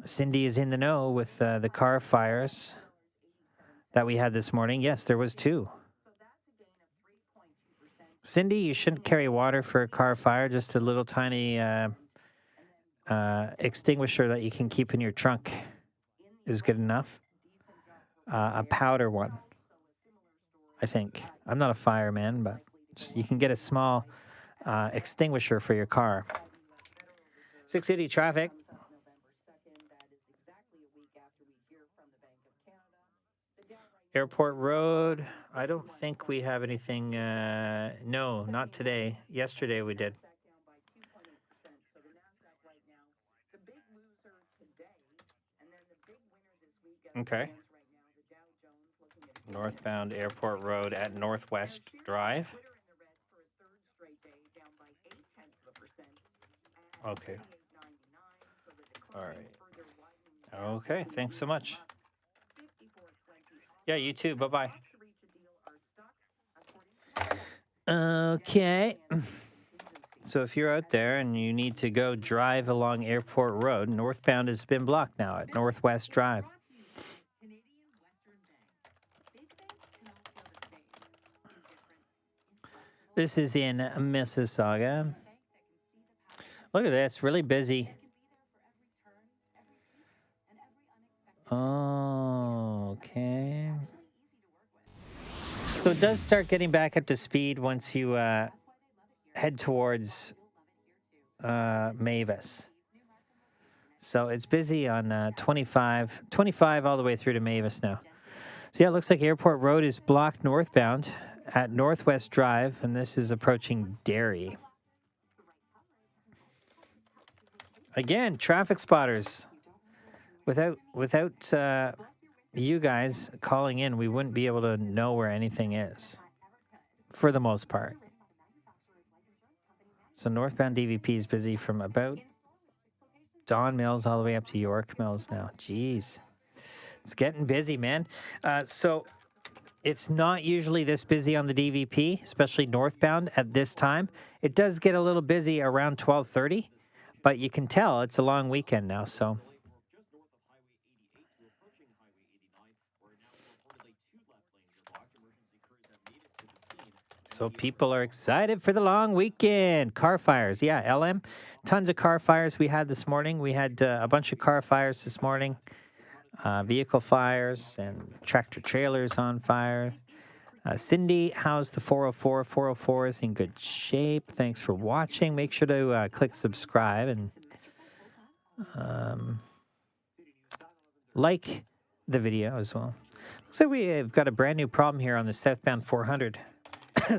Cindy is in the know with the car fires that we had this morning. Yes, there was 2. Cindy, you shouldn't carry water for a car fire, just a little tiny extinguisher that you can keep in your trunk is good enough. A powder one, I think. I'm not a fireman, but just, you can get a small extinguisher for your car. 680 traffic. Airport Road. I don't think we have anything. No, not today. Yesterday we did. Okay. Northbound Airport Road at Northwest Drive. Okay. All right. Okay, thanks so much. Yeah, you too. Bye-bye. Okay. So if you're out there and you need to go drive along Airport Road, northbound has been blocked now at Northwest Drive. This is in Mississauga. Look at this, really busy. Oh, okay. So it does start getting back up to speed once you head towards Mavis. So it's busy on 25 all the way through to Mavis now. So yeah, it looks like Airport Road is blocked northbound at Northwest Drive, and this is approaching Derry. Again, traffic spotters. Without you guys calling in, we wouldn't be able to know where anything is, for the most part. So northbound DVP is busy from about Don Mills all the way up to York Mills now. Jeez. It's getting busy, man. So it's not usually this busy on the DVP, especially northbound at this time. It does get a little busy around 12:30, But you can tell it's a long weekend now, so. So people are excited for the long weekend. Car fires. Yeah, LM. Tons of car fires we had this morning. We had a bunch of car fires this morning. Vehicle fires and tractor trailers on fire. Cindy, how's the 404? 404 is in good shape. Thanks for watching. Make sure to click subscribe and like the video as well. Looks like we've got a brand new problem here on the southbound 400.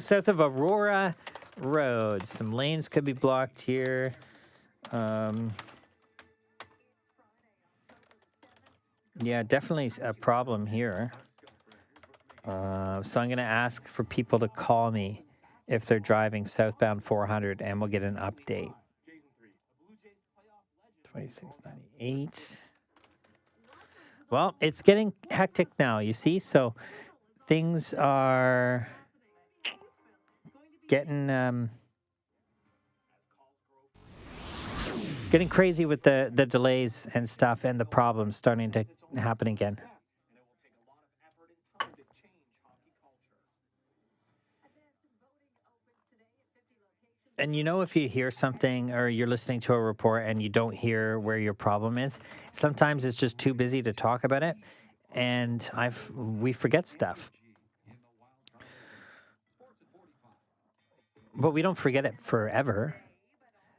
South of Aurora Road. Some lanes could be blocked here. Yeah, definitely a problem here. So I'm going to ask for people to call me if they're driving southbound 400, and we'll get an update. 2698. Well, it's getting hectic now, you see? So things are getting crazy with the delays and stuff, and the problems starting to happen again. And you know, if you hear something or you're listening to a report and you don't hear where your problem is, sometimes it's just too busy to talk about it, and we forget stuff. But we don't forget it forever.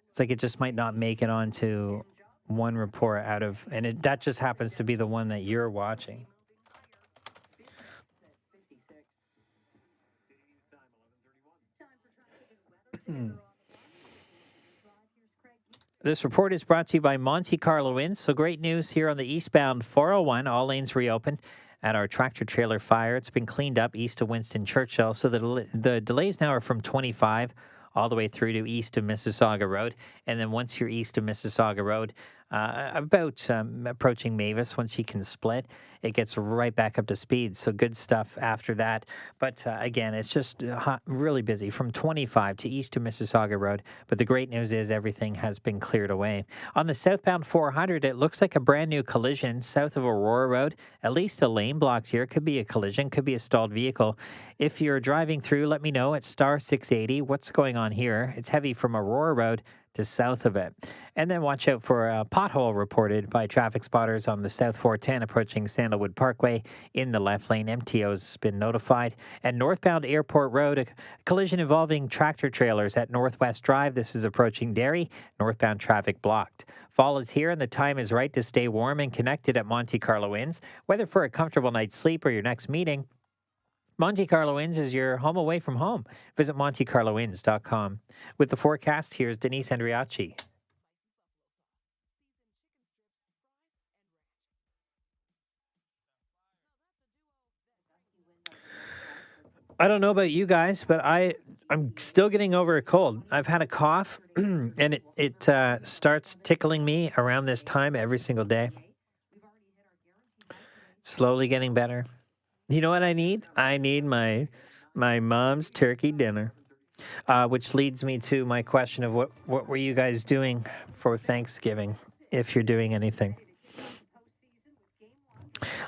It's like it just might not make it onto one report out of, and that just happens to be the one that you're watching. This report is brought to you by Monte Carlo Inn. So great news here on the eastbound 401. All lanes reopened at our tractor trailer fire. It's been cleaned up east of Winston Churchill. So the delays now are from 25 all the way through to east of Mississauga Road. And then once you're east of Mississauga Road, about approaching Mavis, once you can split, it gets right back up to speed. So good stuff after that. But again, it's just really busy from 25 to east of Mississauga Road. But the great news is everything has been cleared away. On the southbound 400, it looks like a brand new collision south of Aurora Road. At least a lane blocked here. Could be a collision, could be a stalled vehicle. If you're driving through, let me know. It's star 680. What's going on here? It's heavy from Aurora Road to south of it. And then watch out for a pothole reported by traffic spotters on the South 410 approaching Sandalwood Parkway in the left lane. MTO's been notified. And northbound Airport Road, a collision involving tractor trailers at Northwest Drive. This is approaching Derry. Northbound traffic blocked. Fall is here and the time is right to stay warm and connected at Monte Carlo Inns. Whether for a comfortable night's sleep or your next meeting, Monte Carlo Inns is your home away from home. Visit MonteCarloInns.com. With the forecast, here's Denise Andriacci. I don't know about you guys, but I'm still getting over a cold. I've had a cough, and it starts tickling me around this time every single day. Slowly getting better. You know what I need? I need my mom's turkey dinner, which leads me to my question of what were you guys doing for Thanksgiving, if you're doing anything?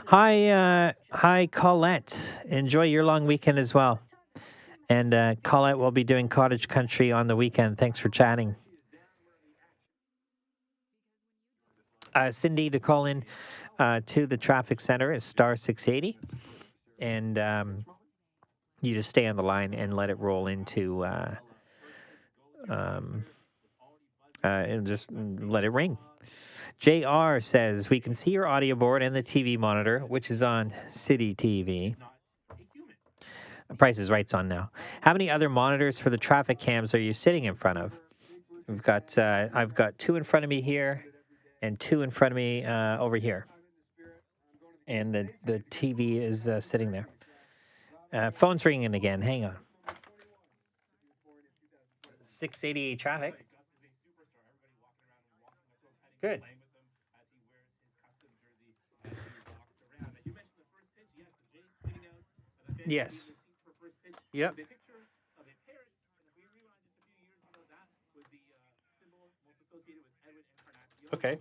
Hi, Colette. Enjoy your long weekend as well. And Colette will be doing Cottage Country on the weekend. Thanks for chatting. Cindy, to call in to the traffic center is star 680. And you just stay on the line and let it roll into, and just let it ring. JR says, we can see your audio board and the TV monitor, which is on City TV. Price is Right's on now. How many other monitors for the traffic cams are you sitting in front of? We've got, I've got two in front of me here and two in front of me over here. And the TV is sitting there. Phone's ringing again. Hang on. 680 traffic. Good. Yes. Yep. Okay.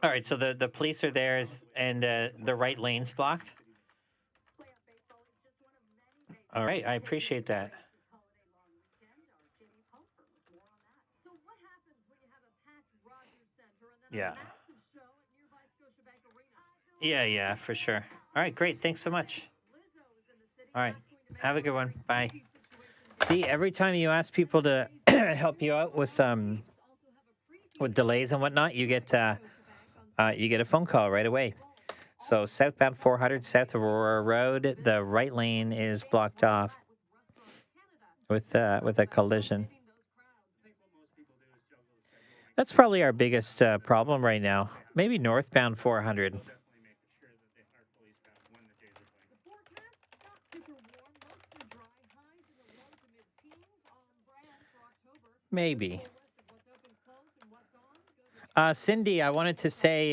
All right, so the police are there and the right lane's blocked. All right, I appreciate that. Yeah. Yeah, for sure. All right, great. Thanks so much. All right. Have a good one. Bye. See, every time you ask people to help you out with delays and whatnot, you get a phone call right away. So southbound 400 south of Aurora Road, the right lane is blocked off with a collision. That's probably our biggest problem right now. Maybe northbound 400. Maybe. Cindy, I wanted to say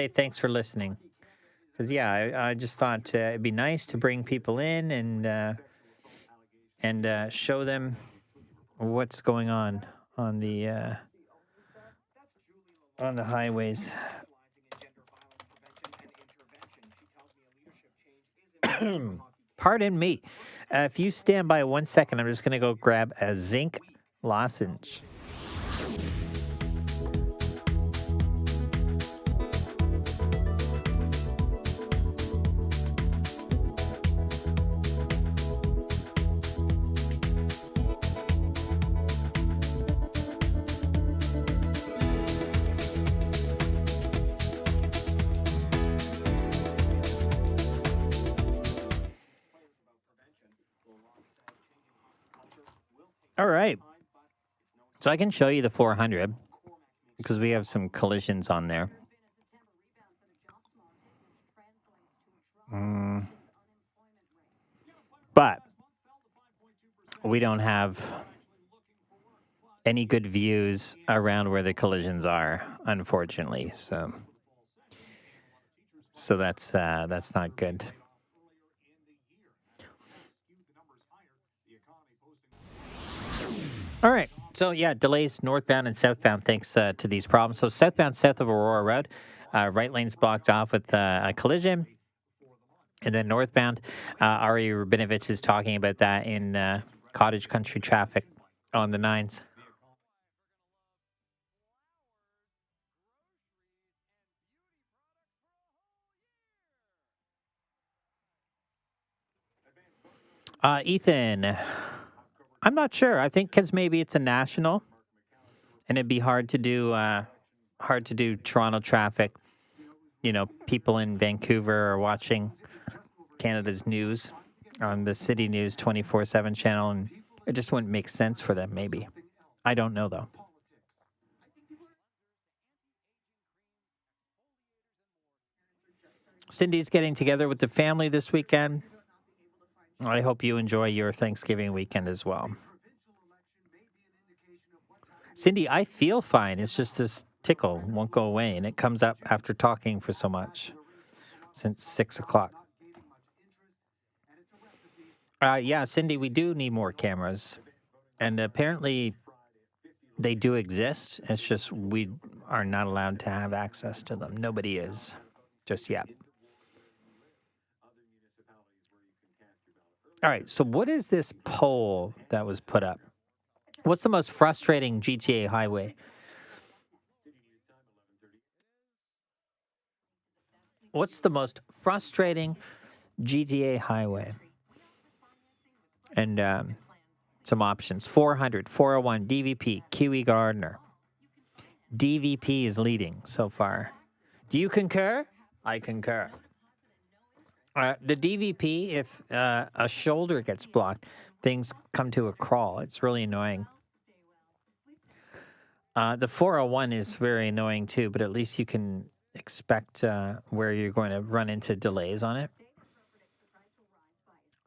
thanks for listening. Because I just thought it'd be nice to bring people in and show them what's going on the highways. Pardon me. If you stand by 1 second, I'm just going to go grab a zinc lozenge. All right. So I can show you the 400 because we have some collisions on there. But we don't have any good views around where the collisions are, unfortunately. So that's not good. All right. So, delays northbound and southbound thanks to these problems. So, southbound south of Aurora Road, right lane's blocked off with a collision. And then northbound, Ari Rabinovich is talking about that in cottage country traffic on the 9s. Ethan, I'm not sure. I think because maybe it's a national, and it'd be hard to do Toronto traffic. You know, people in Vancouver are watching Canada's news on the CityNews 24/7 channel, and it just wouldn't make sense for them. Maybe, I don't know though. Cindy's getting together with the family this weekend. I hope you enjoy your Thanksgiving weekend as well. Cindy, I feel fine. It's just this tickle won't go away, and it comes up after talking for so much since 6 o'clock. Cindy, we do need more cameras, and apparently they do exist. It's just we are not allowed to have access to them. Nobody is just yet. All right, so what is this poll that was put up? What's the most frustrating GTA highway? What's the most frustrating GTA highway? And some options: 400, 401, DVP, Kiwi Gardiner. DVP is leading so far. Do you concur? I concur. The DVP, if a shoulder gets blocked, things come to a crawl. It's really annoying. The 401 is very annoying too, but at least you can expect where you're going to run into delays on it.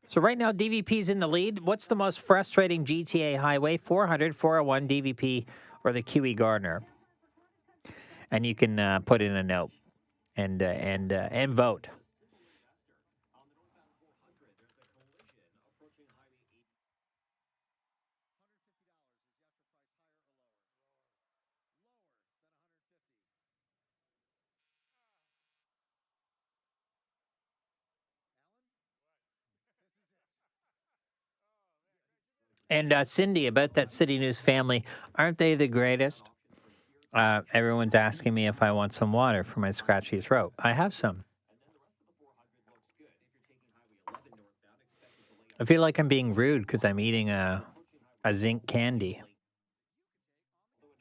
So right now, DVP's in the lead. What's the most frustrating GTA highway? 400, 401, DVP, or the Kiwi Gardiner? And you can put in a note and vote. And Cindy, about that City News family, aren't they the greatest? Everyone's asking me if I want some water for my scratchy throat. I have some. I feel like I'm being rude because I'm eating a zinc candy,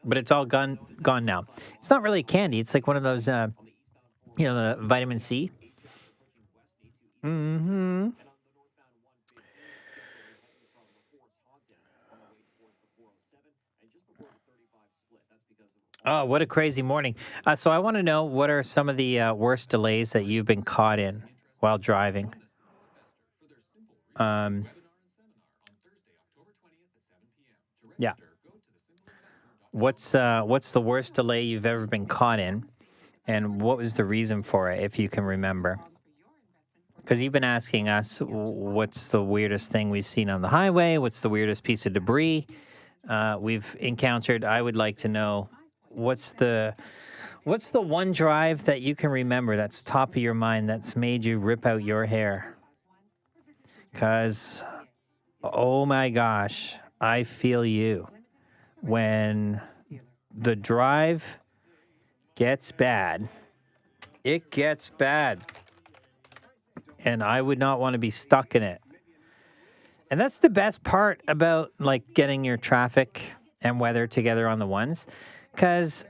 but it's all gone now. It's not really candy. It's like one of those, the vitamin C. Mm-hmm. Oh, what a crazy morning. So I want to know, what are some of the worst delays that you've been caught in while driving? Um, yeah. What's the worst delay you've ever been caught in, and what was the reason for it, if you can remember? Because you've been asking us, what's the weirdest thing we've seen on the highway? What's the weirdest piece of debris we've encountered? I would like to know, what's the one drive that you can remember that's top of your mind that's made you rip out your hair? Because, oh my gosh, I feel you. When the drive gets bad, it gets bad. And I would not want to be stuck in it. And that's the best part about like getting your traffic and weather together on the ones, because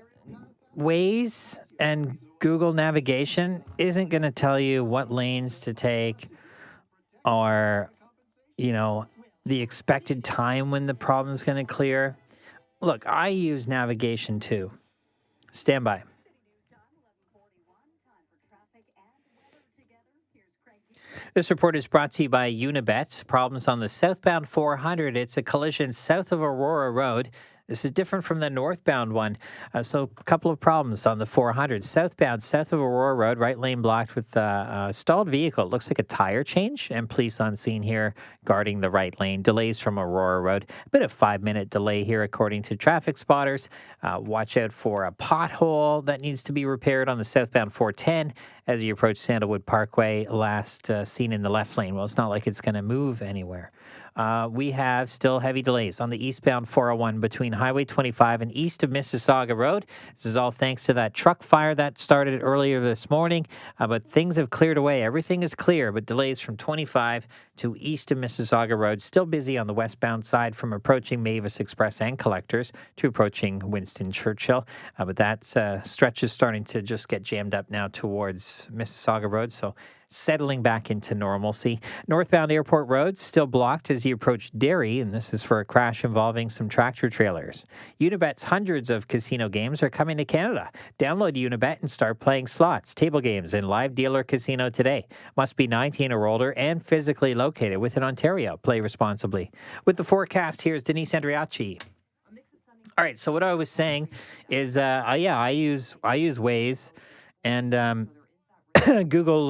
Waze and Google navigation isn't going to tell you what lanes to take, or, the expected time when the problem's going to clear. Look, I use navigation too. Stand by. This report is brought to you by Unibet. Problems on the southbound 400. It's a collision south of Aurora Road. This is different from the northbound one. So a couple of problems on the 400. Southbound, south of Aurora Road, right lane blocked with a stalled vehicle. It looks like a tire change, and police on scene here guarding the right lane. Delays from Aurora Road. A bit of 5-minute delay here, according to traffic spotters. Watch out for a pothole that needs to be repaired on the southbound 410 as you approach Sandalwood Parkway, last seen in the left lane. Well, it's not like it's going to move anywhere. We have still heavy delays on the eastbound 401 between Highway 25 and east of Mississauga Road. This is all thanks to that truck fire that started earlier this morning, but things have cleared away. Everything is clear, but delays from 25 to east of Mississauga Road. Still busy on the westbound side from approaching Mavis Express and Collectors to approaching Winston Churchill. But that stretch is starting to just get jammed up now towards Mississauga Road. So settling back into normalcy. Northbound Airport Road still blocked as you approach Derry, and this is for a crash involving some tractor trailers. Unibet's hundreds of casino games are coming to Canada. Download Unibet and start playing slots, table games, and live dealer casino today. Must be 19 or older and physically located within Ontario. Play responsibly. With the forecast, here's Denise Andriachi. All right, so what I was saying is, I use Waze and Google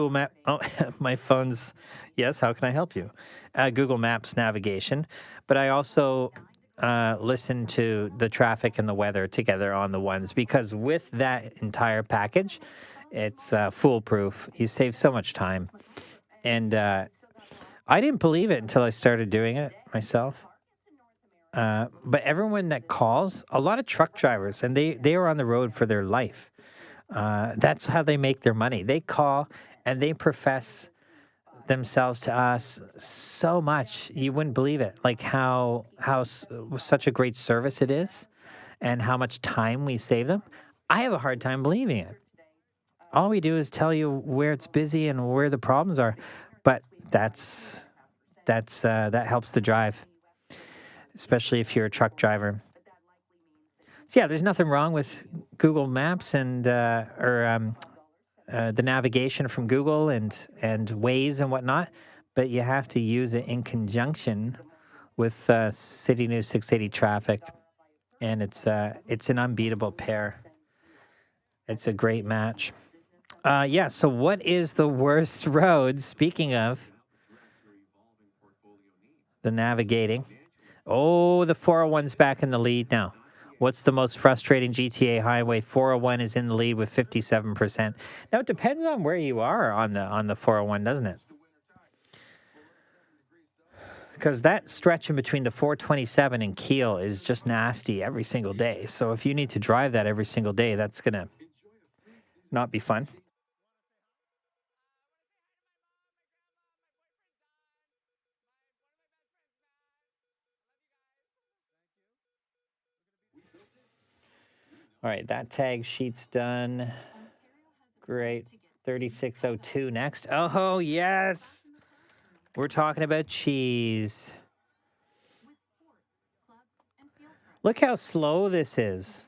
Map. Oh, my phone's, yes, how can I help you? Google Maps navigation. But I also listen to the traffic and the weather together on the ones, because with that entire package, it's foolproof. You save so much time. And I didn't believe it until I started doing it myself. But everyone that calls, a lot of truck drivers, and they are on the road for their life. That's how they make their money. They call and they profess themselves to us so much. You wouldn't believe it. Like how such a great service it is and how much time we save them. I have a hard time believing it. All we do is tell you where it's busy and where the problems are. But that helps the drive, especially if you're a truck driver. So yeah, there's nothing wrong with Google Maps and the navigation from Google and Waze and whatnot, but you have to use it in conjunction with City News 680 traffic, and it's an unbeatable pair. It's a great match. So what is the worst road? Speaking of the navigating, the 401's back in the lead now. What's the most frustrating GTA highway? 401 is in the lead with 57%. Now, it depends on where you are on the 401, doesn't it? because that stretch in between the 427 and Kiel is just nasty every single day. So if you need to drive that every single day, that's going to not be fun. All right, that tag sheet's done. Great. 3602 next. Oh, yes. We're talking about cheese. Look how slow this is.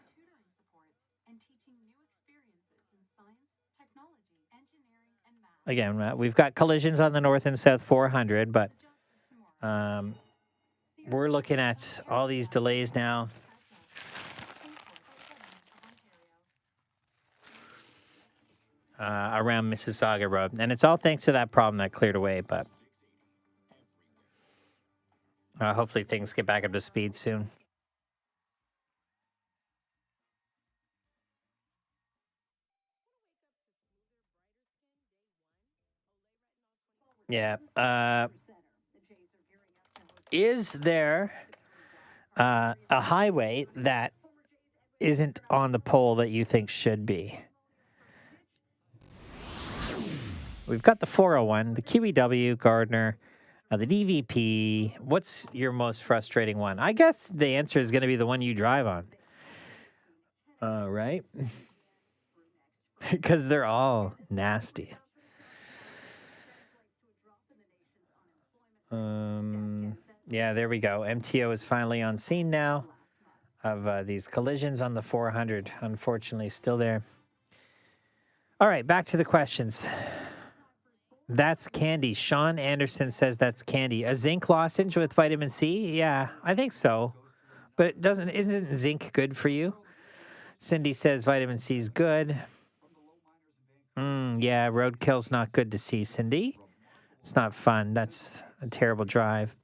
Again, we've got collisions on the north and south 400, but we're looking at all these delays now. Around Mississauga Road. And it's all thanks to that problem that cleared away, but hopefully things get back up to speed soon. Yeah. Is there a highway that isn't on the poll that you think should be? We've got the 401, the QEW, Gardiner, the DVP. What's your most frustrating one? I guess the answer is going to be the one you drive on. Right? Because they're all nasty. Yeah, there we go. MTO is finally on scene now of these collisions on the 400. Unfortunately, still there. All right, back to the questions. That's candy. Sean Anderson says that's candy. A zinc lozenge with vitamin C? Yeah, I think so. But isn't zinc good for you? Cindy says vitamin C is good. Yeah, roadkill's not good to see, Cindy. It's not fun. That's a terrible drive.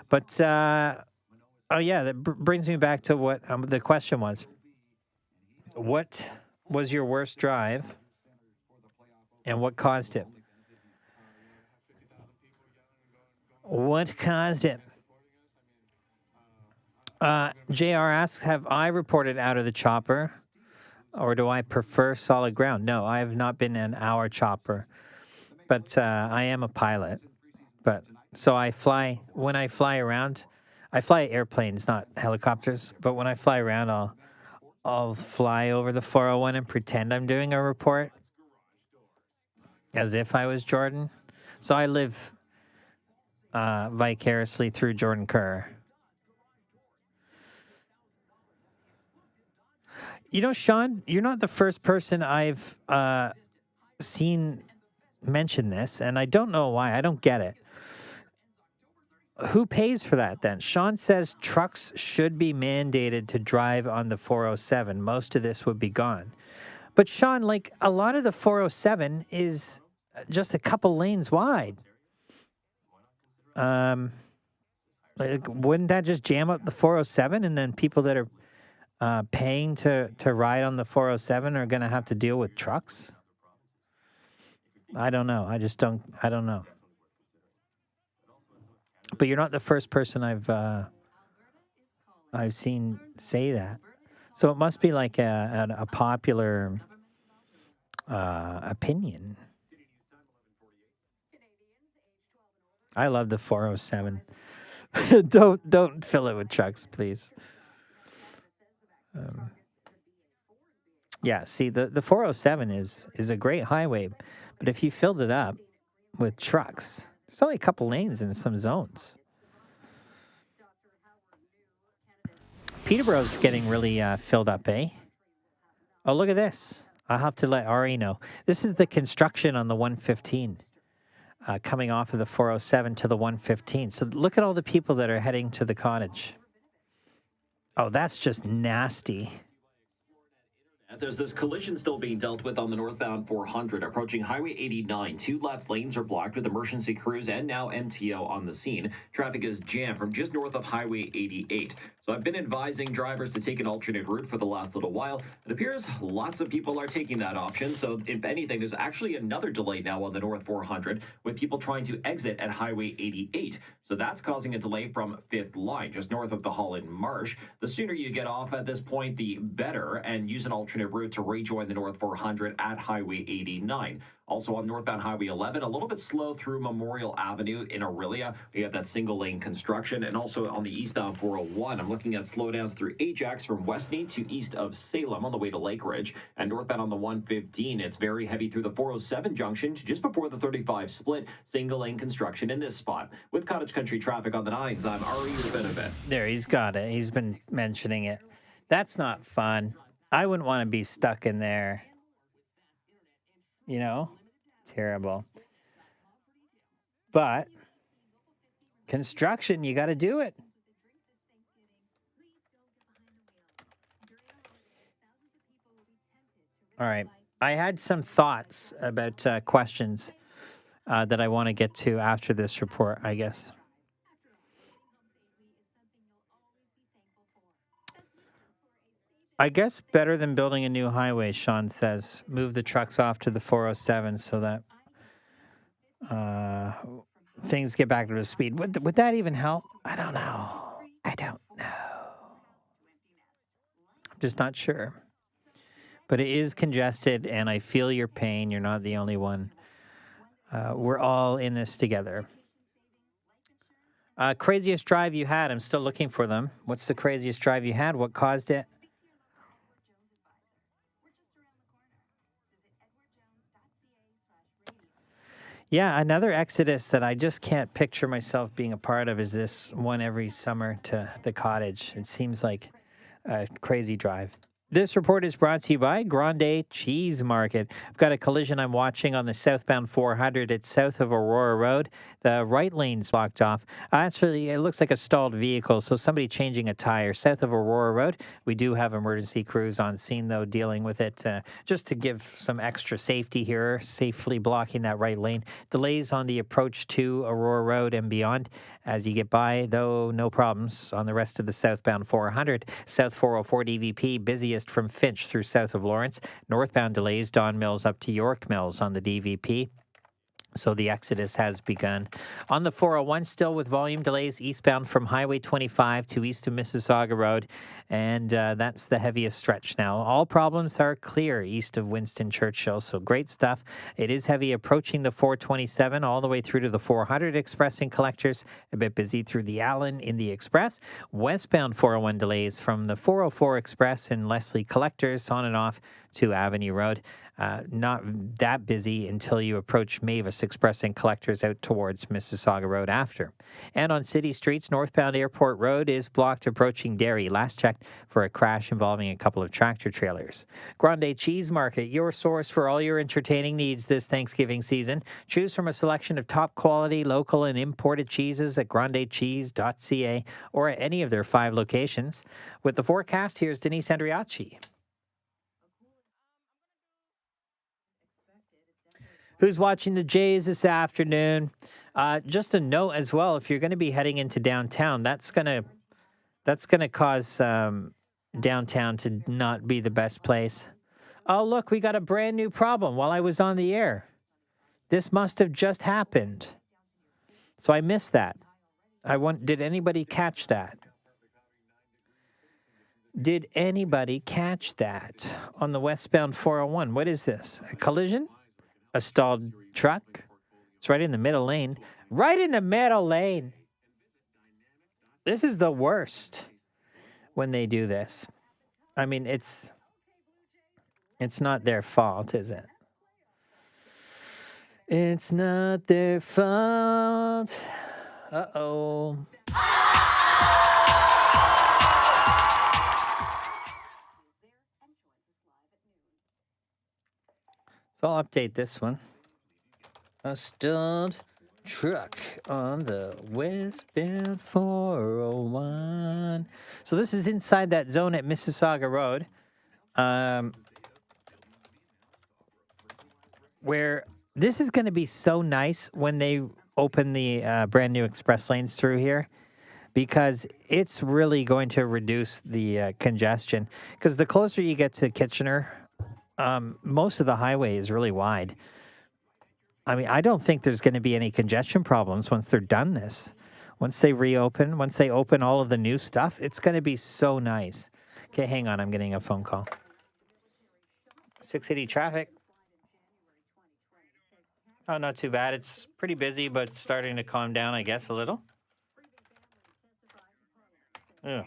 But, oh yeah, that brings me back to what the question was. What was your worst drive and what caused it? What caused it? JR asks, have I reported out of the chopper or do I prefer solid ground? No, I have not been an hour chopper, but I am a pilot. But so when I fly around, I fly airplanes, not helicopters. But when I fly around, I'll fly over the 401 and pretend I'm doing a report as if I was Jordan. So I live vicariously through Jordan Kerr. You know, Sean, you're not the first person I've seen mention this, and I don't know why. I don't get it. Who pays for that then? Sean says trucks should be mandated to drive on the 407. Most of this would be gone. But Sean, like a lot of the 407 is just a couple lanes wide. Like, wouldn't that just jam up the 407 and then people that are paying to ride on the 407 are going to have to deal with trucks? I don't know. I don't know. But you're not the first person I've seen say that. So it must be like a popular opinion. I love the 407. Don't fill it with trucks, please. Yeah, see, the 407 is a great highway, but if you filled it up with trucks, there's only a couple lanes in some zones. Peterborough's getting really filled up, eh? Oh, look at this. I'll have to let Ari know. This is the construction on the 115. Coming off of the 407 to the 115. So look at all the people that are heading to the cottage. Oh, that's just nasty. There's this collision still being dealt with on the northbound 400 approaching Highway 89. Two left lanes are blocked with emergency crews and now MTO on the scene. Traffic is jammed from just north of Highway 88. So I've been advising drivers to take an alternate route for the last little while. It appears lots of people are taking that option. So if anything, there's actually another delay now on the North 400 with people trying to exit at Highway 88. So that's causing a delay from 5th Line, just north of the Holland Marsh. The sooner you get off at this point, the better, and use an alternate route to rejoin the North 400 at Highway 89. Also on northbound Highway 11, a little bit slow through Memorial Avenue in Aurelia. We have that single lane construction. And also on the eastbound 401, I'm looking at slowdowns through Ajax from Westney to east of Salem on the way to Lake Ridge. And northbound on the 115, it's very heavy through the 407 junction to just before the 35 split. Single lane construction in this spot. With Cottage Country traffic on the 9s, I'm Ari Benevit. There, he's got it. He's been mentioning it. That's not fun. I wouldn't want to be stuck in there. You know? Terrible. But construction, you got to do it. All right. I had some thoughts about questions that I want to get to after this report, I guess. I guess better than building a new highway, Sean says. Move the trucks off to the 407 so that things get back to the speed. Would that even help? I don't know. I'm just not sure. But it is congested, and I feel your pain. You're not the only one. We're all in this together. Craziest drive you had? I'm still looking for them. What's the craziest drive you had? What caused it? Yeah, another exodus that I just can't picture myself being a part of is this one every summer to the cottage. It seems like a crazy drive. This report is brought to you by Grande Cheese Market. I've got a collision I'm watching on the southbound 400. It's south of Aurora Road. The right lane's blocked off. Actually, it looks like a stalled vehicle, so somebody changing a tire. South of Aurora Road, we do have emergency crews on scene, though, dealing with it just to give some extra safety here, safely blocking that right lane. Delays on the approach to Aurora Road and beyond. As you get by, though, no problems on the rest of the southbound 400. South 404 DVP, busiest from Finch through south of Lawrence. Northbound delays, Don Mills up to York Mills on the DVP. So the exodus has begun. On the 401, still with volume delays eastbound from Highway 25 to east of Mississauga Road. And that's the heaviest stretch now. All problems are clear east of Winston Churchill. So great stuff. It is heavy approaching the 427 all the way through to the 400 Express and collectors. A bit busy through the Allen in the Express. Westbound 401 delays from the 404 Express and Leslie collectors on and off to Avenue Road. Not that busy until you approach Mavis Express and collectors out towards Mississauga Road after. And on city streets, northbound Airport Road is blocked approaching Derry. Last checked for a crash involving a couple of tractor trailers. Grande Cheese Market, your source for all your entertaining needs this Thanksgiving season. Choose from a selection of top quality local and imported cheeses at grandecheese.ca or at any of their 5 locations. With the forecast, here's Denise Andriacci. Who's watching the Jays this afternoon? Just a note as well, if you're going to be heading into downtown, that's going to cause downtown to not be the best place. Oh, look, we got a brand new problem while I was on the air. This must have just happened. So I missed that. Did anybody catch that? Did anybody catch that on the westbound 401? What is this? A collision? A stalled truck? It's right in the middle lane. Right in the middle lane. This is the worst when they do this. I mean, it's not their fault, is it? It's not their fault. Uh-oh. So I'll update this one. A stalled truck on the westbound 401. So this is inside that zone at Mississauga Road, where this is going to be so nice when they open the brand new express lanes through here, because it's really going to reduce the congestion. Because the closer you get to Kitchener, most of the highway is really wide. I mean, I don't think there's going to be any congestion problems once they're done this. Once they reopen, once they open all of the new stuff, it's going to be so nice. Okay, hang on. I'm getting a phone call. 680 traffic. Oh, not too bad. It's pretty busy, but it's starting to calm down, I guess, a little. Yeah.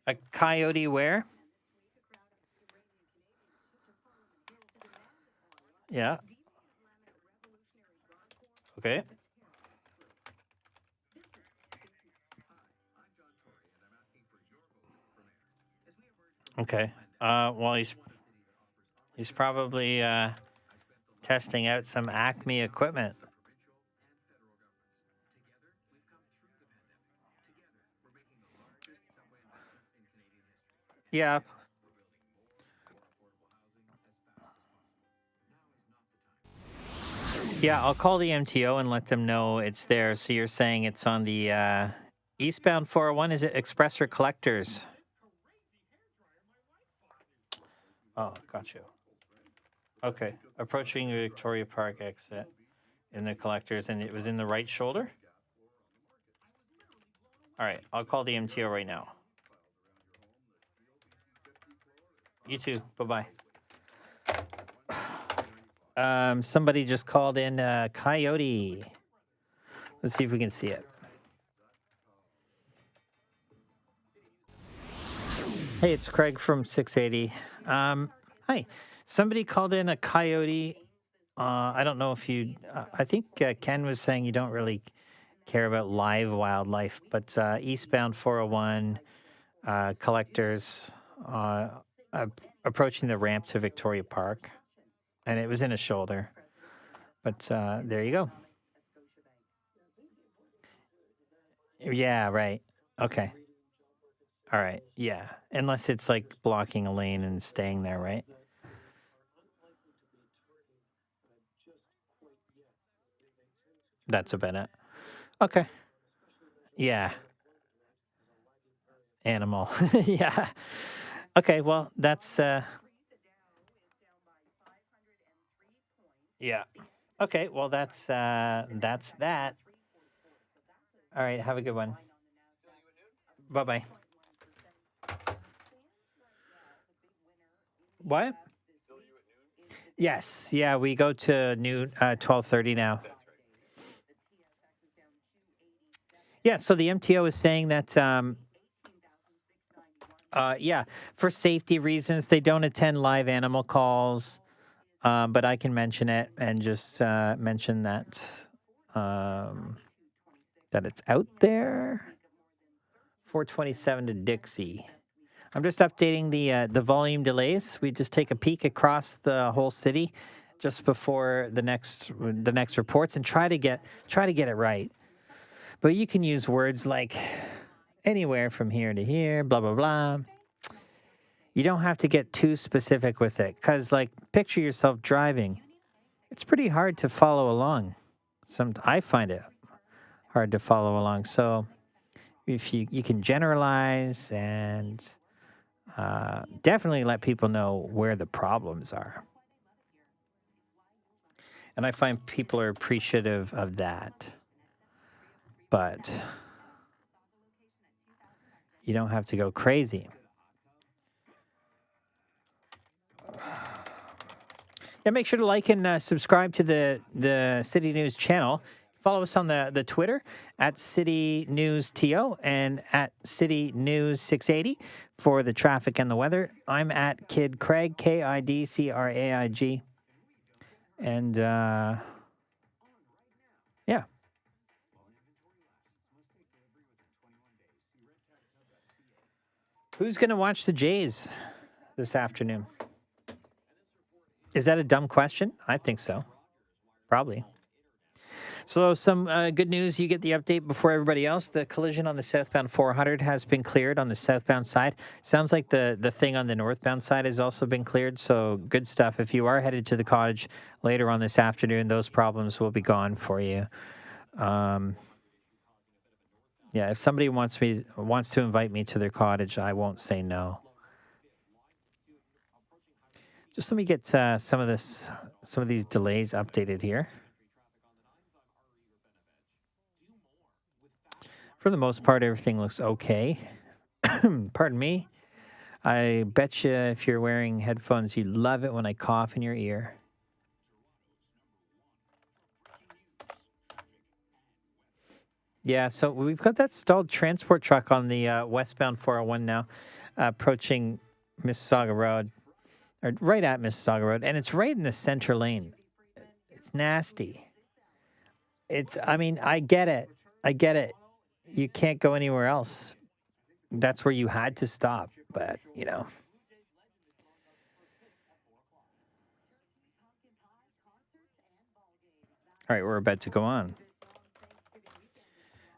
A coyote where? Yeah. Okay. Okay. Well, he's probably testing out some Acme equipment. Yeah. Yeah, I'll call the MTO and let them know it's there. So you're saying it's on the eastbound 401. Is it Express or Collectors? Oh, got you. Okay. Approaching the Victoria Park exit in the Collectors, and it was in the right shoulder? All right. I'll call the MTO right now. You too. Bye-bye. Somebody just called in coyote. Let's see if we can see it. Hey, it's Craig from 680. Hi. Somebody called in a coyote. I don't know if you... I think Ken was saying you don't really care about live wildlife, but eastbound 401, Collectors, approaching the ramp to Victoria Park. And it was in a shoulder. But there you go. Yeah, right. Okay. All right. Yeah. Unless it's like blocking a lane and staying there, right? That's about it. Okay. Yeah. Animal. Yeah. Okay. Well, that's... Yeah. Okay. Well, that's that. All right. Have a good one. Bye-bye. What? Yes. Yeah. We go to noon, 12:30 now. Yeah. So the MTO is saying that, yeah, for safety reasons, they don't attend live animal calls. But I can mention it and just mention that that it's out there. 427 to Dixie. I'm just updating the volume delays. We just take a peek across the whole city just before the next reports and try to get it right. But you can use words like anywhere from here to here, blah blah blah. You don't have to get too specific with it because, like, picture yourself driving. It's pretty hard to follow along. I find it hard to follow along. So if you can generalize and definitely let people know where the problems are. And I find people are appreciative of that. But you don't have to go crazy. Yeah, make sure to like and subscribe to the City News channel. Follow us on the Twitter at City News TO and at City News 680 for the traffic and the weather. I'm at Kid Craig, KIDCRAIG. And yeah. Who's going to watch the Jays this afternoon? Is that a dumb question? I think so. Probably. So some good news. You get the update before everybody else. The collision on the southbound 400 has been cleared on the southbound side. Sounds like the thing on the northbound side has also been cleared. So good stuff. If you are headed to the cottage later on this afternoon, those problems will be gone for you. Yeah, if somebody wants to invite me to their cottage, I won't say no. Just let me get some of these delays updated here. For the most part, everything looks okay. Pardon me. I bet you if you're wearing headphones, you love it when I cough in your ear. Yeah, so we've got that stalled transport truck on the westbound 401 now, approaching Mississauga Road, or right at Mississauga Road, and it's right in the center lane. It's nasty. I get it. You can't go anywhere else. That's where you had to stop, but, All right, we're about to go on.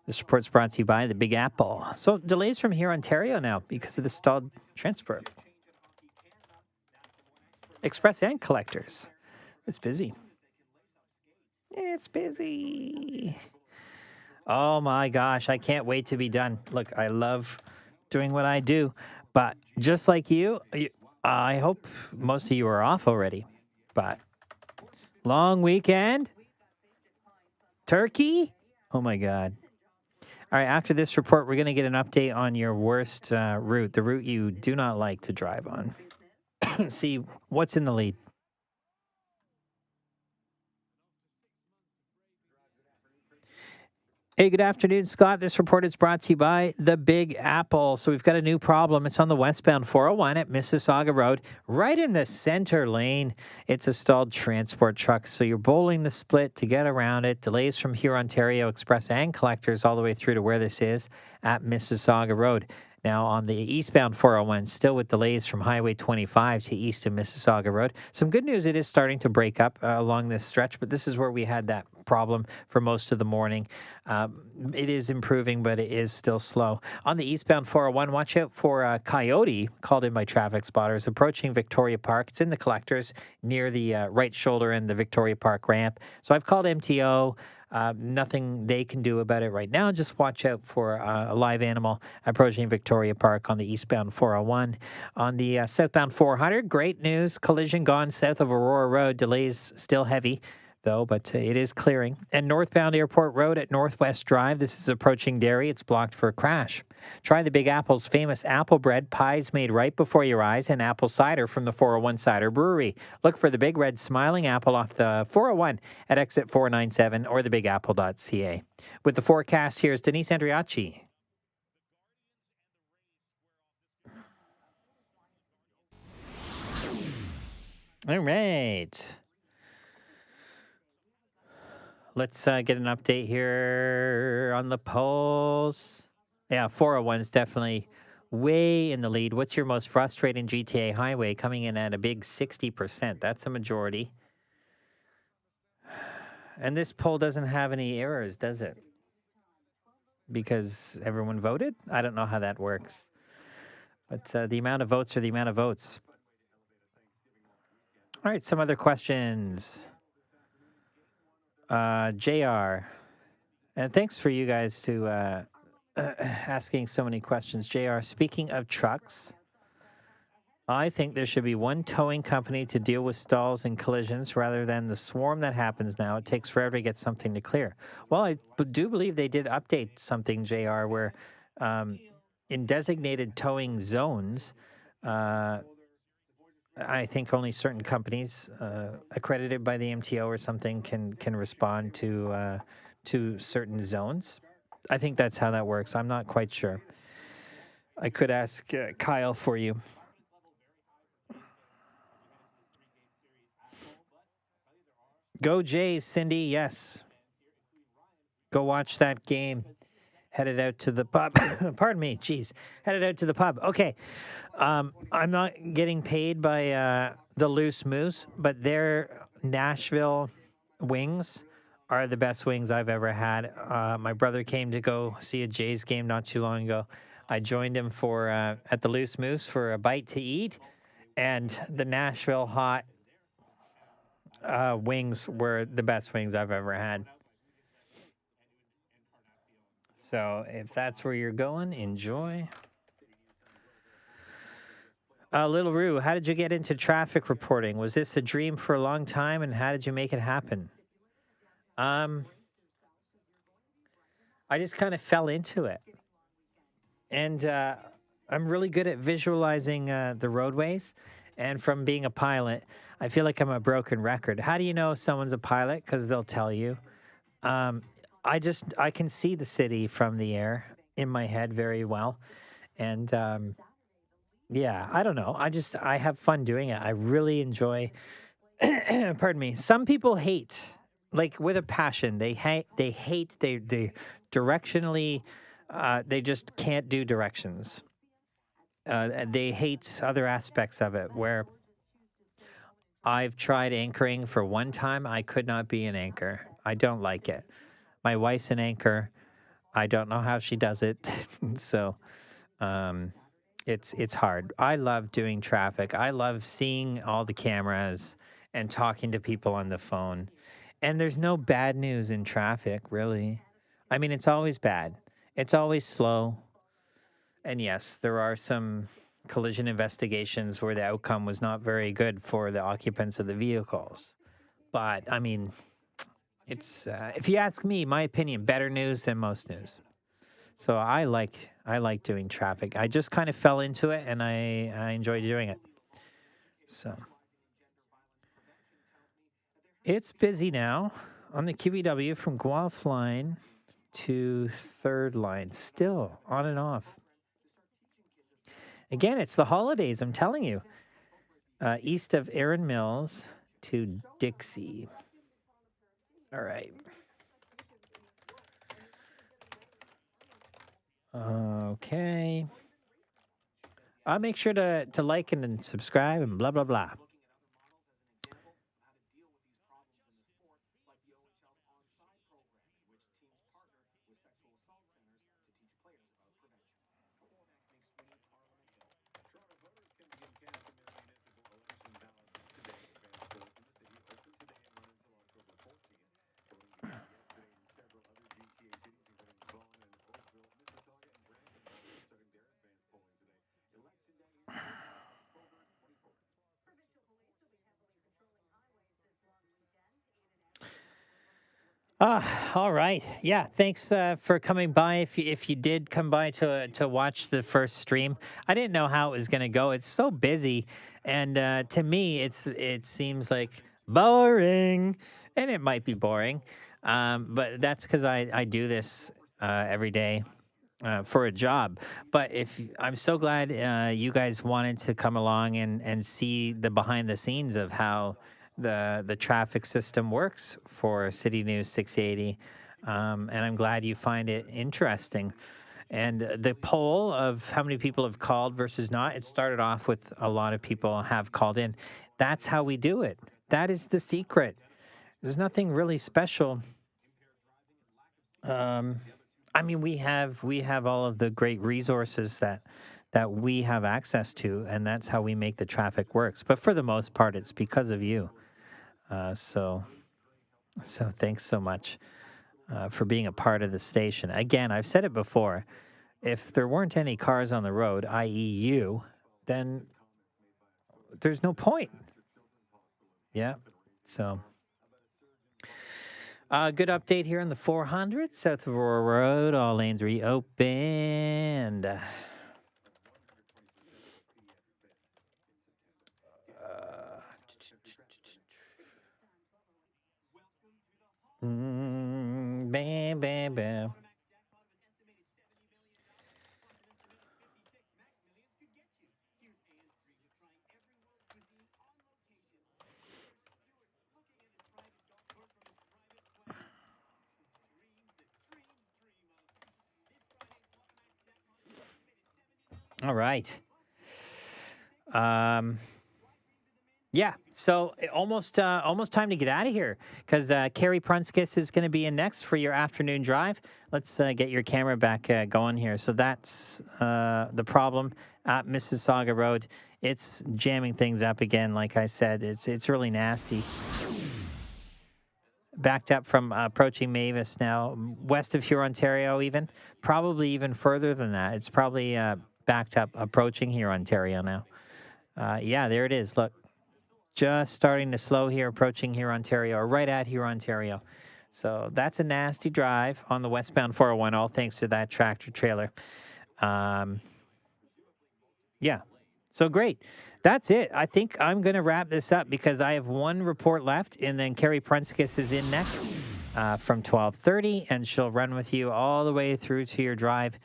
This report's brought to you by the Big Apple. So delays from here, Ontario now because of the stalled transport. Express and collectors. It's busy. It's busy. Oh my gosh, I can't wait to be done. Look, I love doing what I do, but just like you, I hope most of you are off already. But long weekend? Turkey? Oh my God. All right, after this report, we're going to get an update on your worst route, the route you do not like to drive on. See what's in the lead. Hey, good afternoon, Scott. This report is brought to you by the Big Apple. So we've got a new problem. It's on the westbound 401 at Mississauga Road, right in the center lane. It's a stalled transport truck, so you're bowling the split to get around it. Delays from here, Ontario Express and collectors all the way through to where this is at Mississauga Road. Now, on the eastbound 401, still with delays from Highway 25 to east of Mississauga Road. Some good news, it is starting to break up along this stretch, but this is where we had that problem for most of the morning. It is improving, but it is still slow. On the eastbound 401, watch out for a coyote, called in by traffic spotters, approaching Victoria Park. It's in the collectors near the right shoulder and the Victoria Park ramp. So I've called MTO. Nothing they can do about it right now. Just watch out for a live animal approaching Victoria Park on the eastbound 401. On the southbound 400, great news. Collision gone south of Aurora Road. Delays still heavy, though, but it is clearing. And northbound Airport Road at Northwest Drive. This is approaching Derry. It's blocked for a crash. Try the Big Apple's famous apple bread, pies made right before your eyes, and apple cider from the 401 Cider Brewery. Look for the Big Red Smiling Apple off the 401 at exit 497 or thebigapple.ca. With the forecast, here's Denise Andriacci. All right. Let's get an update here on the polls. Yeah, 401 is definitely way in the lead. What's your most frustrating GTA highway? Coming in at a big 60%. That's a majority. And this poll doesn't have any errors, does it? Because everyone voted? I don't know how that works. But the amount of votes are the amount of votes. All right, some other questions. JR, and thanks for you guys to asking so many questions. JR, speaking of trucks, I think there should be one towing company to deal with stalls and collisions rather than the swarm that happens now. It takes forever to get something to clear. Well, I do believe they did update something, JR, where in designated towing zones, I think only certain companies accredited by the MTO or something can respond to certain zones. I think that's how that works. I'm not quite sure. I could ask Kyle for you. Go Jays, Cindy. Yes. Go watch that game. Headed out to the pub. Pardon me. Jeez. Headed out to the pub. Okay. I'm not getting paid by the Loose Moose, but their Nashville wings are the best wings I've ever had. My brother came to go see a Jays game not too long ago. I joined him for at the Loose Moose for a bite to eat, and the Nashville hot wings were the best wings I've ever had. So if that's where you're going, enjoy. Little Roo, how did you get into traffic reporting? Was this a dream for a long time, and how did you make it happen? I just kind of fell into it, and I'm really good at visualizing the roadways. And from being a pilot, I feel like I'm a broken record. How do you know someone's a pilot? Because they'll tell you. I can see the city from the air in my head very well, and yeah, I don't know. I have fun doing it. I really enjoy. Pardon me. Some people hate, like with a passion. They hate. They directionally. They just can't do directions. They hate other aspects of it. Where I've tried anchoring for one time, I could not be an anchor. I don't like it. My wife's an anchor. I don't know how she does it. So it's hard. I love doing traffic. I love seeing all the cameras and talking to people on the phone. And there's no bad news in traffic, really. I mean, it's always bad. It's always slow. And yes, there are some collision investigations where the outcome was not very good for the occupants of the vehicles. But I mean, it's if you ask me, my opinion, better news than most news. So I like doing traffic. I just kind of fell into it, and I enjoy doing it. So it's busy now on the QEW from Guelph line to third line, still on and off. Again, it's the holidays. I'm telling you. East of Erin Mills to Dixie. All right. Okay. I'll make sure to like and subscribe and blah, blah, blah. All right. Yeah. Thanks for coming by. If you did come by to watch the first stream, I didn't know how it was going to go. It's so busy, and to me, it seems like boring, and it might be boring, but that's because I do this every day. For a job, but if I'm so glad you guys wanted to come along and see the behind the scenes of how the traffic system works for City News 680, and I'm glad you find it interesting. And the poll of how many people have called versus not, it started off with a lot of people have called in. That's how we do it. That is the secret. There's nothing really special. I mean, we have all of the great resources that we have access to, and that's how we make the traffic works. But for the most part, it's because of you. So thanks so much for being a part of the station. Again, I've said it before. If there weren't any cars on the road, i.e., you, then there's no point. Yeah. So. Good update here on the 400 South Aurora Road. All lanes reopened. Bam, bam, bam. All right. Yeah, so almost time to get out of here because Carrie Prunskis is going to be in next for your afternoon drive. Let's get your camera back going here. So that's the problem at Mississauga Road. It's jamming things up again. Like I said, it's really nasty. Backed up from approaching Mavis now, west of Hurontario even, probably even further than that. It's probably backed up approaching Hurontario now. Yeah, there it is. Look. Just starting to slow here, approaching Hurontario, or right at Hurontario. So that's a nasty drive on the westbound 401, all thanks to that tractor trailer. Yeah, so great. That's it. I think I'm going to wrap this up because I have one report left, and then Carrie Prunskis is in next from 12:30, and she'll run with you all the way through to your drive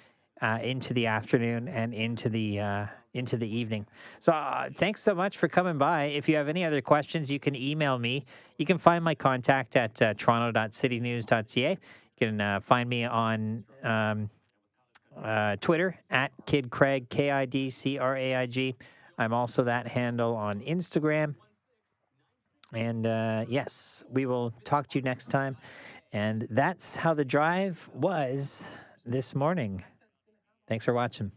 into the afternoon and into the evening. So thanks so much for coming by. If you have any other questions, you can email me. You can find my contact at toronto.citynews.ca. You can find me on Twitter at Kid Craig, KIDCRAIG. I'm also that handle on Instagram. And yes, we will talk to you next time. And that's how the drive was this morning. Thanks for watching.